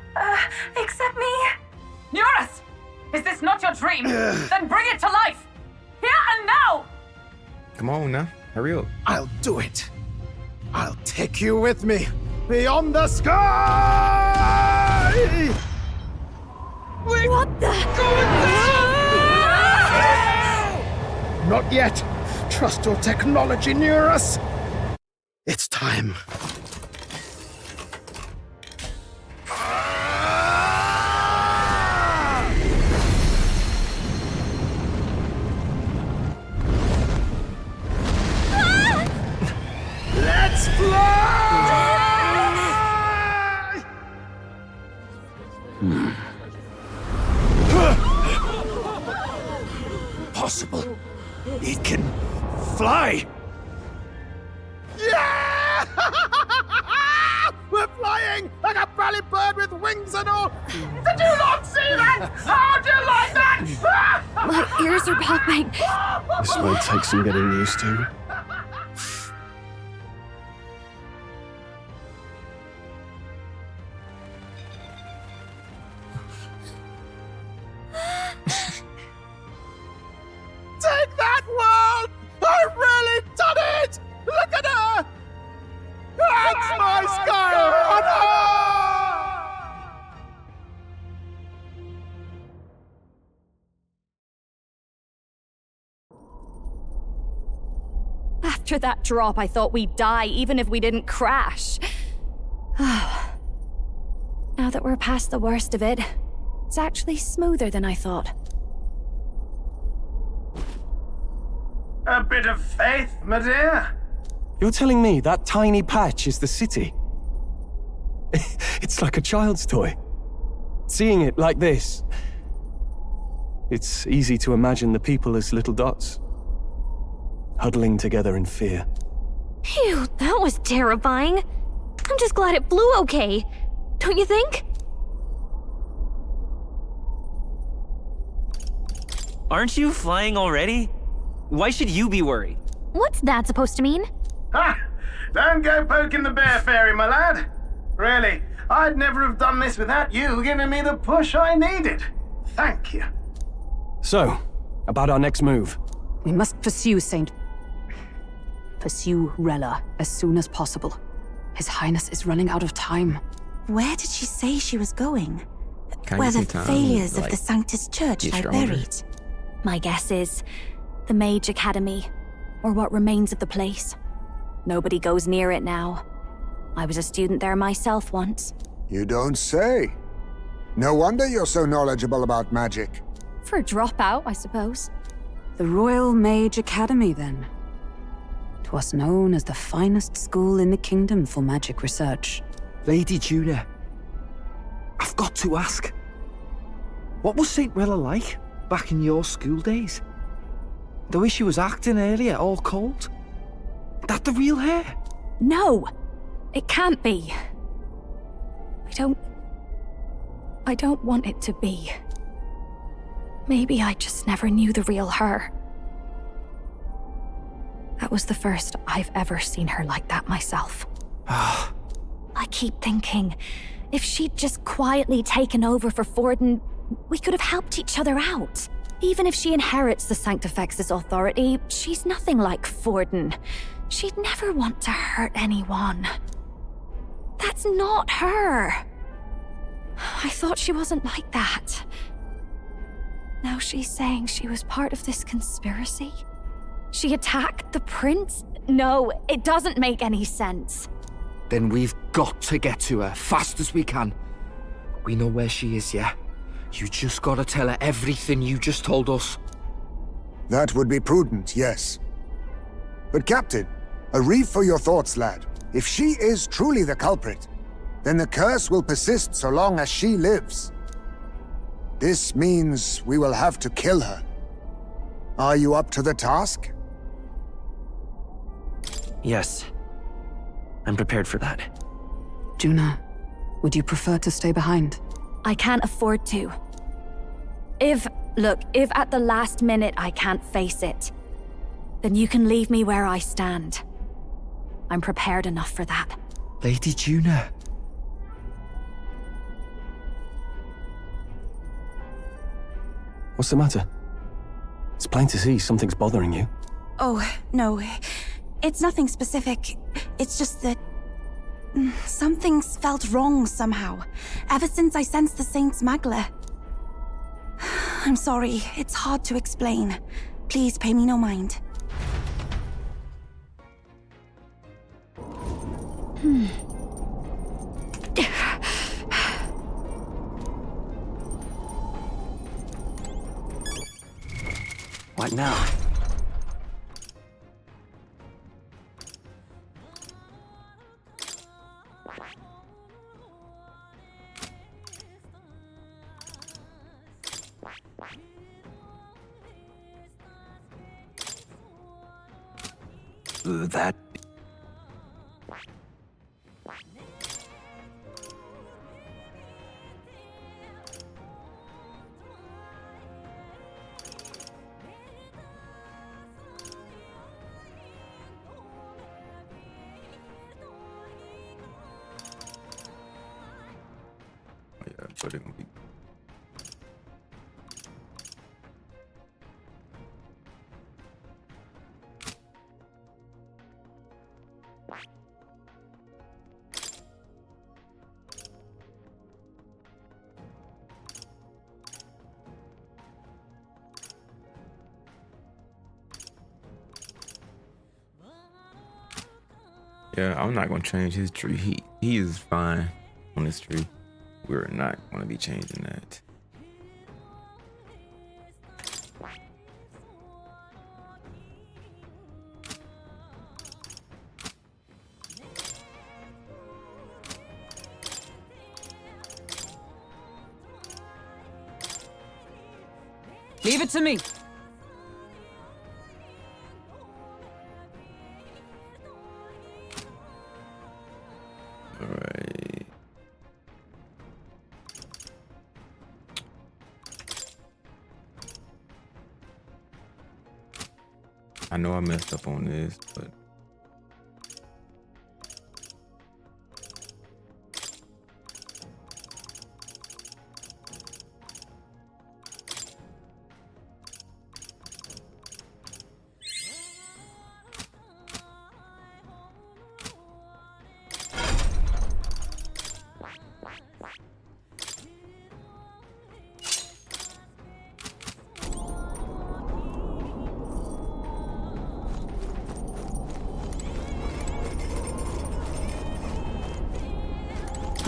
Except me. Norris! Is this not your dream? Then bring it to life! Here and now! Come on now. Hurry up. I'll do it. I'll take you with me. Beyond the sky! Wait, what the? Not yet. Trust your technology near us. It's time. Let's fly! Possible. It can fly! Yeah! We're flying like a bally bird with wings and all. Did you not see that? How do you like that? My ears are popping. This might take some getting used to. Take that, world! I've really done it! Look at her! That's my sky runner! After that drop, I thought we'd die even if we didn't crash. Now that we're past the worst of it, it's actually smoother than I thought. A bit of faith, my dear. You're telling me that tiny patch is the city? It's like a child's toy. Seeing it like this, it's easy to imagine the people as little dots, huddling together in fear. Phew, that was terrifying. I'm just glad it flew okay. Don't you think? Aren't you flying already? Why should you be worried? What's that supposed to mean? Ha! Don't go poking the bear fairy, my lad. Really, I'd never have done this without you giving me the push I needed. Thank you. So, about our next move. We must pursue Rella as soon as possible. His Highness is running out of time. Where did she say she was going? Can I Where get the some time, failures of like, the Sanctus Church get lie stronger? buried? My guess is the Mage Academy, or what remains of the place. Nobody goes near it now. I was a student there myself once. You don't say. No wonder you're so knowledgeable about magic. For a dropout, I suppose. The Royal Mage Academy, then. 'Twas known as the finest school in the kingdom for magic research. Lady Juna, I've got to ask. What was St. Rella like back in your school days? The way she was acting earlier, all cold? That the real hair? No! It can't be. I don't want it to be. Maybe I just never knew the real her. That was the first I've ever seen her like that myself. I keep thinking, if she'd just quietly taken over for Forden, we could have helped each other out. Even if she inherits the Sanctifex's authority, she's nothing like Forden. She'd never want to hurt anyone. That's not her. I thought she wasn't like that. Now she's saying she was part of this conspiracy? She attacked the prince? No, it doesn't make any sense. Then we've got to get to her fast as we can. We know where she is, yeah? You just gotta tell her everything you just told us. That would be prudent, yes. But Captain, a reef for your thoughts, lad. If she is truly the culprit, then the curse will persist so long as she lives. This means we will have to kill her. Are you up to the task? Yes. I'm prepared for that. Juna, would you prefer to stay behind? I can't afford to. If at the last minute I can't face it, then you can leave me where I stand. I'm prepared enough for that. Lady Juna. What's the matter? It's plain to see something's bothering you. Oh, no. It's nothing specific. It's just that... something's felt wrong somehow, ever since I sensed the Saint's Magla. I'm sorry, it's hard to explain. Please pay me no mind. What now? That... Yeah, but it can be. Yeah, I'm not gonna change his tree. He is fine on this tree. We're not gonna be changing that. Leave it to me. I know I messed up on this, but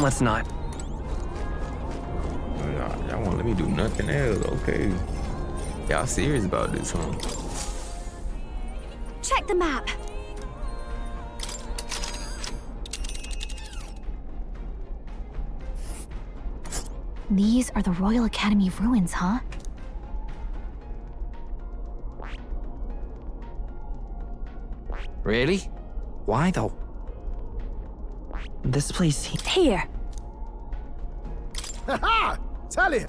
Let's not. Y'all won't let me do nothing else. Okay. Y'all serious about this, huh? Check the map. These are the Royal Academy ruins, huh? Really? Why though? This place here. Ha! Tell you.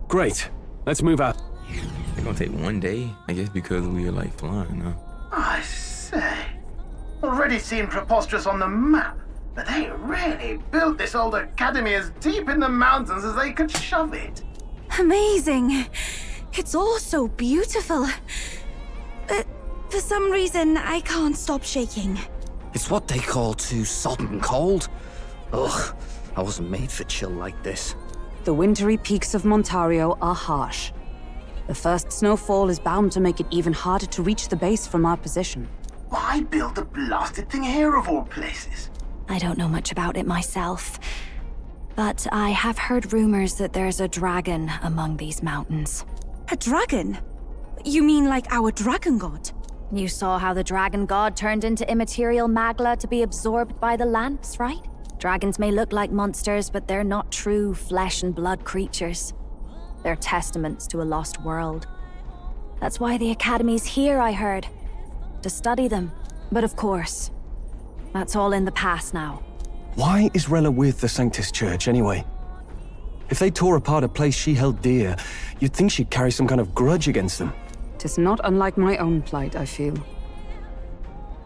Great. Let's move out. It's gonna take 1 day, I guess, because we were like flying, huh? I say. Already seemed preposterous on the map, but they really built this old academy as deep in the mountains as they could shove it. Amazing. It's all so beautiful. But for some reason, I can't stop shaking. It's what they call too sodden cold. Ugh, I wasn't made for chill like this. The wintry peaks of Montario are harsh. The first snowfall is bound to make it even harder to reach the base from our position. Why build a blasted thing here of all places? I don't know much about it myself, but I have heard rumors that there's a dragon among these mountains. A dragon? You mean like our dragon god? You saw how the dragon god turned into immaterial magla to be absorbed by the lamps, right? Dragons may look like monsters, but they're not true flesh and blood creatures. They're testaments to a lost world. That's why the Academy's here, I heard. To study them. But of course, that's all in the past now. Why is Rella with the Sanctus Church, anyway? If they tore apart a place she held dear, you'd think she'd carry some kind of grudge against them. 'Tis not unlike my own plight, I feel.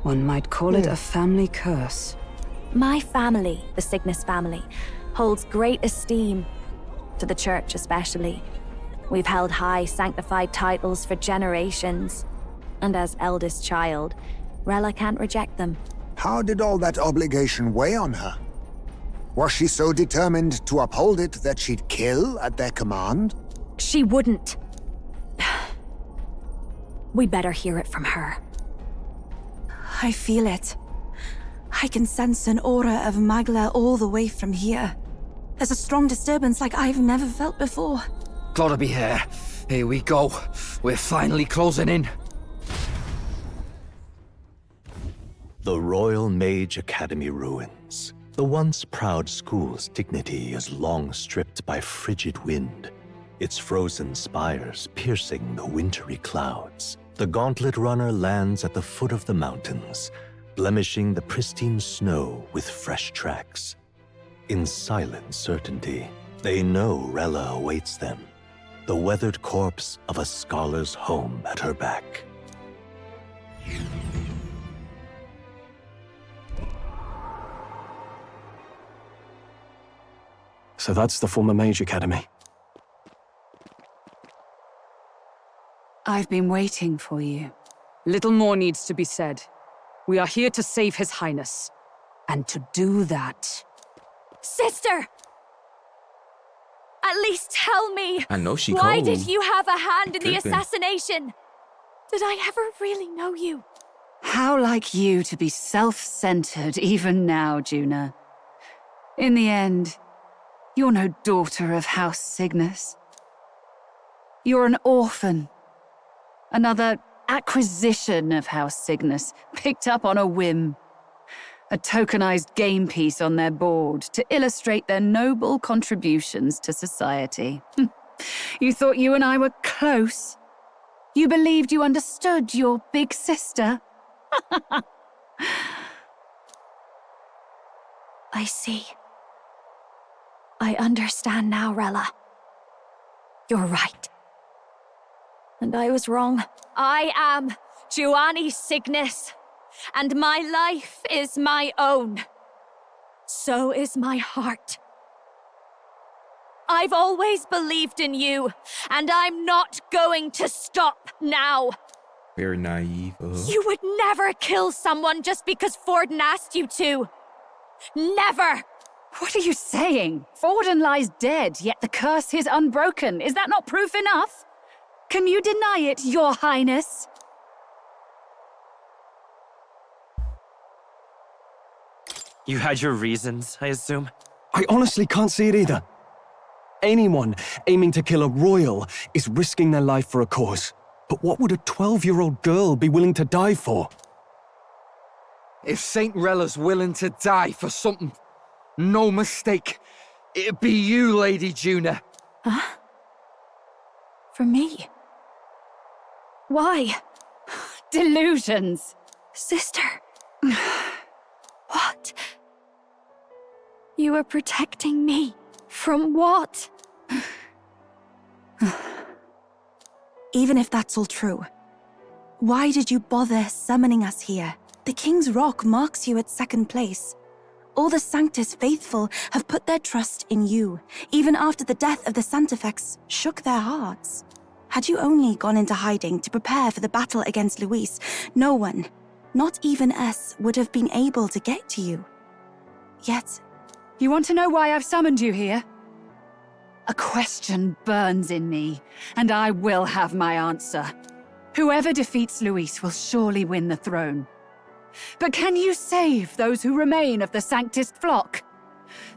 One might call it a family curse. My family, the Cygnus family, holds great esteem, to the Church especially. We've held high sanctified titles for generations, and as eldest child, Rella can't reject them. How did all that obligation weigh on her? Was she so determined to uphold it that she'd kill at their command? She wouldn't. We'd better hear it from her. I feel it. I can sense an aura of Magla all the way from here. There's a strong disturbance like I've never felt before. Gotta be here. Here we go. We're finally closing in. The Royal Mage Academy ruins. The once proud school's dignity is long stripped by frigid wind, its frozen spires piercing the wintry clouds. The Gauntlet Runner lands at the foot of the mountains, blemishing the pristine snow with fresh tracks. In silent certainty, they know Rella awaits them, the weathered corpse of a scholar's home at her back. So that's the former Mage Academy. I've been waiting for you. Little more needs to be said. We are here to save His Highness. And to do that... Sister! At least tell me! I know she Why cold. did you have a hand in the Tripping. assassination? Did I ever really know you? How like you to be self-centered even now, Juna. In the end, you're no daughter of House Cygnus. You're an orphan. Another acquisition of House Cygnus, picked up on a whim. A tokenized game piece on their board to illustrate their noble contributions to society. You thought you and I were close? You believed you understood your big sister? I see. I understand now, Rella. You're right. And I was wrong. I am Giovanni Cygnus, and my life is my own. So is my heart. I've always believed in you, and I'm not going to stop now. Very naive. You would never kill someone just because Forden asked you to. Never! What are you saying? Forden lies dead, yet the curse is unbroken. Is that not proof enough? Can you deny it, Your Highness? You had your reasons, I assume? I honestly can't see it either. Anyone aiming to kill a royal is risking their life for a cause. But what would a 12-year-old girl be willing to die for? If Saint Rella's willing to die for something, no mistake, it'd be you, Lady Juna. Huh? For me? Why? Delusions. Sister. What? You are protecting me. From what? Even if that's all true, why did you bother summoning us here? The King's Rock marks you at second place. All the Sanctus faithful have put their trust in you, even after the death of the Santifex shook their hearts. Had you only gone into hiding to prepare for the battle against Luis, no one, not even us, would have been able to get to you. Yet... You want to know why I've summoned you here? A question burns in me, and I will have my answer. Whoever defeats Luis will surely win the throne. But can you save those who remain of the Sanctist flock?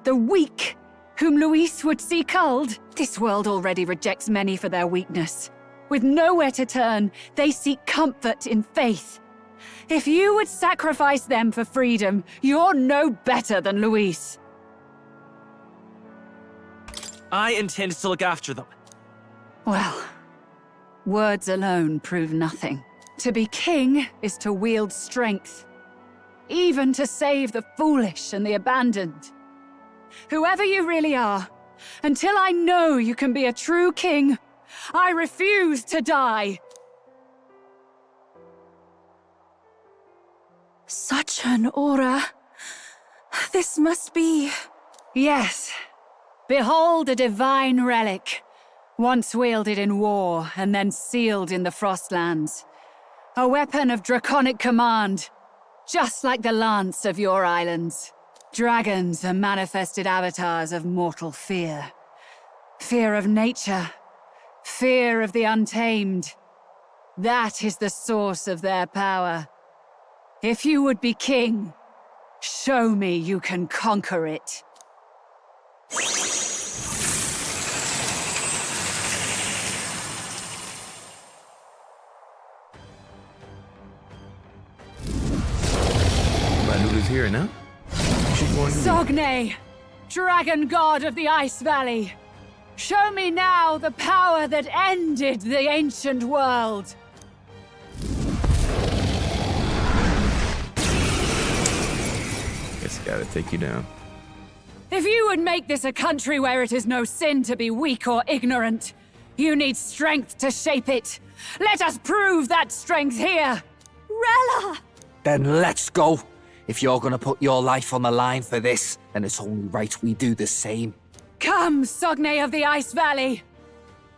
The weak, whom Luis would see culled? This world already rejects many for their weakness. With nowhere to turn, they seek comfort in faith. If you would sacrifice them for freedom, you're no better than Luis. I intend to look after them. Well, words alone prove nothing. To be king is to wield strength, even to save the foolish and the abandoned. Whoever you really are, until I know you can be a true king, I refuse to die. Such an aura. This must be... Yes. Behold a divine relic, once wielded in war and then sealed in the Frostlands. A weapon of draconic command, just like the lance of your islands. Dragons are manifested avatars of mortal fear. Fear of nature, fear of the untamed. That is the source of their power. If you would be king, show me you can conquer it. Banuda's here now? Sogne, dragon god of the Ice Valley. Show me now the power that ended the ancient world. Guess I gotta take you down. If you would make this a country where it is no sin to be weak or ignorant, you need strength to shape it. Let us prove that strength here. Rella! Then let's go. If you're gonna put your life on the line for this, then it's only right we do the same. Come, Sogne of the Ice Valley.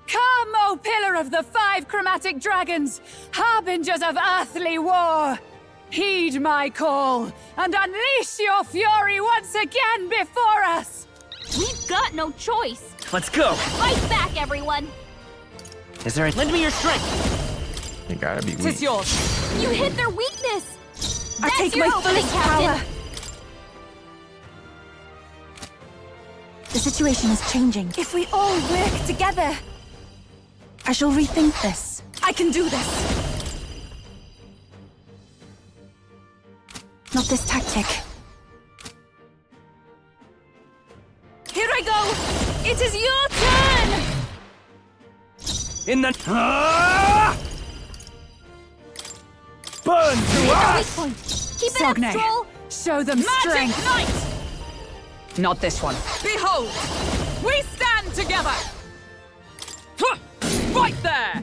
Come, O Pillar of the 5 Chromatic Dragons, harbingers of earthly war. Heed my call, and unleash your fury once again before us! We've got no choice! Let's go! Fight back, everyone! Is there any... Lend me your strength! You gotta be weak. Tis yours. You hit their weakness! I That's take your my opening, fullest Captain. power! The situation is changing. If we all work together, I shall rethink this. I can do this! Not this tactic. Here I go! It is your turn! In the... Burn to us! Keep it up, Sogne, Stroll! show them Magic strength! Knight! Not this one. Behold! We stand together! Huh! Right there!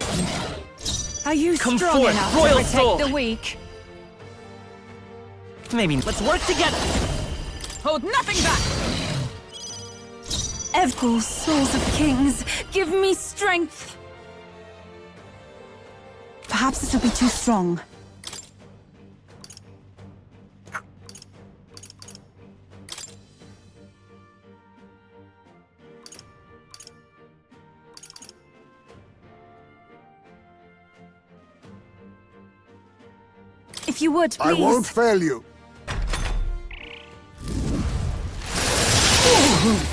Are you Come strong forth, enough royal to protect soul. the weak? Maybe let's work together. Hold nothing back! Evgor, souls of kings, give me strength. Perhaps this will be too strong. If you would, please. I won't fail you.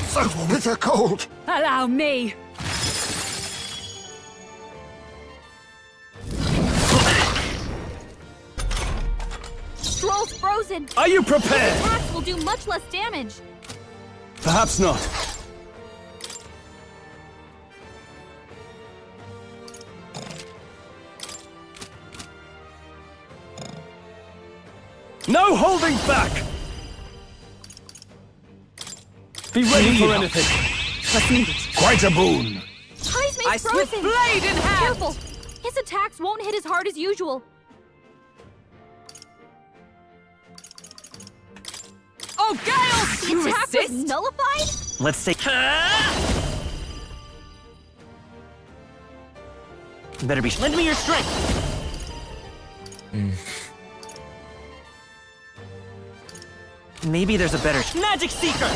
So bitter cold. Allow me. Stroll's frozen. Are you His prepared? attacks will do much less damage. Perhaps not. No holding back! Be ready for anything. What's needed? Quite a boon. Heismay's Ice with frozen. blade in hand. Careful. His attacks won't hit as hard as usual. Oh, Gale! The You attack was resist? nullified? Let's say. Better be. Lend me your strength. Maybe there's a better. Magic Seeker!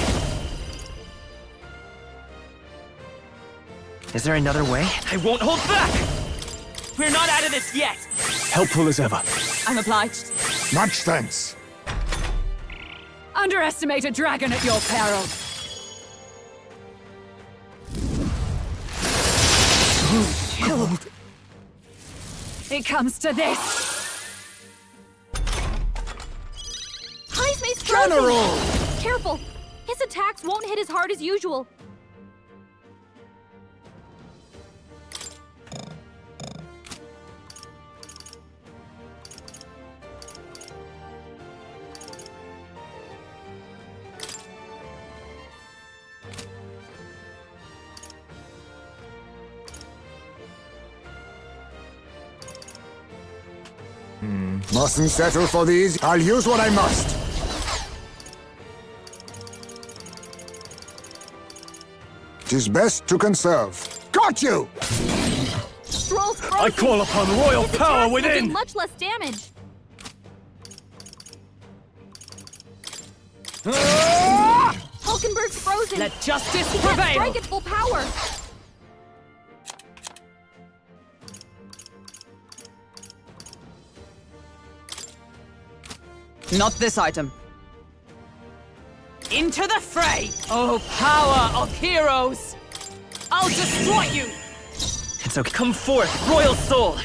Is there another way? I won't hold back! We're not out of this yet! Helpful as ever. I'm obliged. Much thanks. Underestimate a dragon at your peril. Cold. It comes to this. Heismay's frozen. General! Careful. His attacks won't hit as hard as usual. Mustn't settle for these. I'll use what I must. Tis best to conserve. Got you! Stroll's frozen. I call upon royal His power attacks will do within! much less damage. Hulkenberg's frozen. Let justice He can't prevail. strike at full power. Not this item. Into the fray! Oh, power of heroes! I'll destroy you! It's okay. Come forth, royal soul!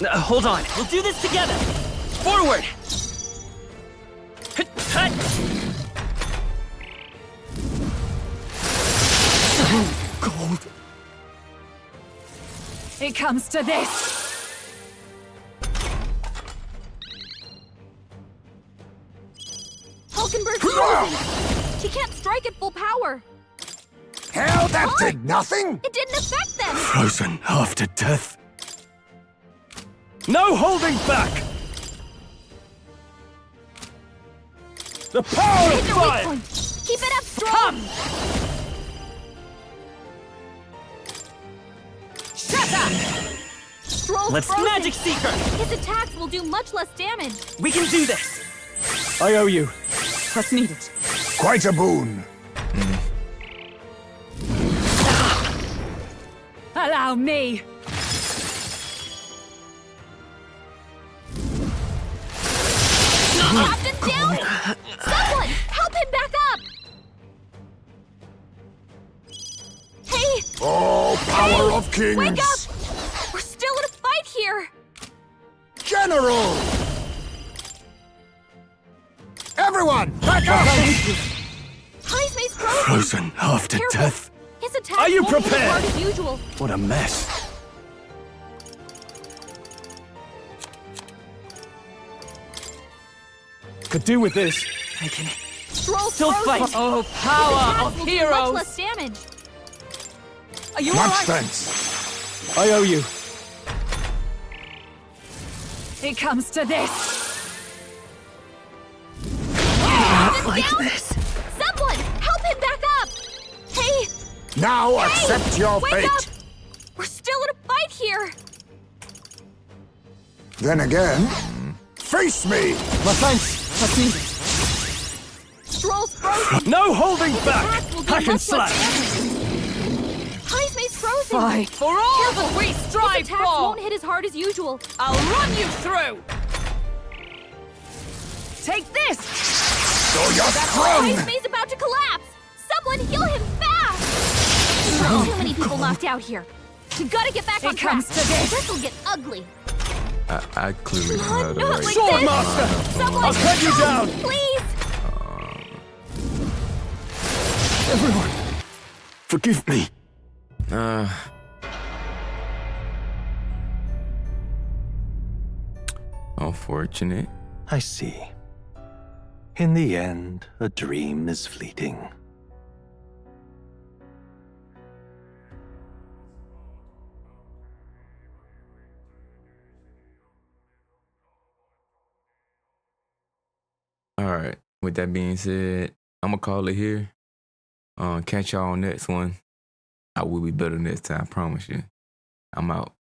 Hold on. We'll do this together! Forward! Hit, hut. Cold. It comes to this. Hulkenberg's frozen. She can't strike at full power. Hell, that did nothing? It didn't affect them. Frozen after death. No holding back! The power Hit of your weak fire! point. Keep it up, Stroll. Come! Shatter! Stroll's Let's frozen. Magic Seeker! His attacks will do much less damage. We can do this! I owe you. What's needed? Quite a boon. Allow me. Captain down! Someone, help him back up! Hey! Oh, power of kings! Wake up! We're still in a fight here! General! Everyone, back up! Heismay's frozen! Frozen after Careful. death. His attacks Are you won't hit as prepared? hard as usual. What a mess. Could do with this. I can Stroll's still frozen. fight! Oh, His power attacks of will do much heroes! less damage. Are you Much alright? thanks. I owe you. It comes to this. Not like this. Someone, help him back up! Hey! Now Hey! accept your Wake fate. up! We're still in a fight here! Then again, face me! My thanks. That's needed. Stroll's frozen! No holding His back! attack will do Hack and much less slash! damage. Honey's frozen! Fight For all Careful. that we His strive attacks for! won't hit as hard as usual. I'll run you through! Take this! So you're Ice sprung! May's about to collapse! Someone heal him fast! There's too many people knocked out here. We gotta get back on track. comes to this. This'll get ugly. I clearly don't have the Not right. like Sword this. Master! Someone I'll cut you help, down! Please! Everyone, forgive me. Unfortunate. I see. In the end, a dream is fleeting. All right. With that being said, I'm gonna call it here. Catch y'all on next one. I will be better next time, I promise you. I'm out.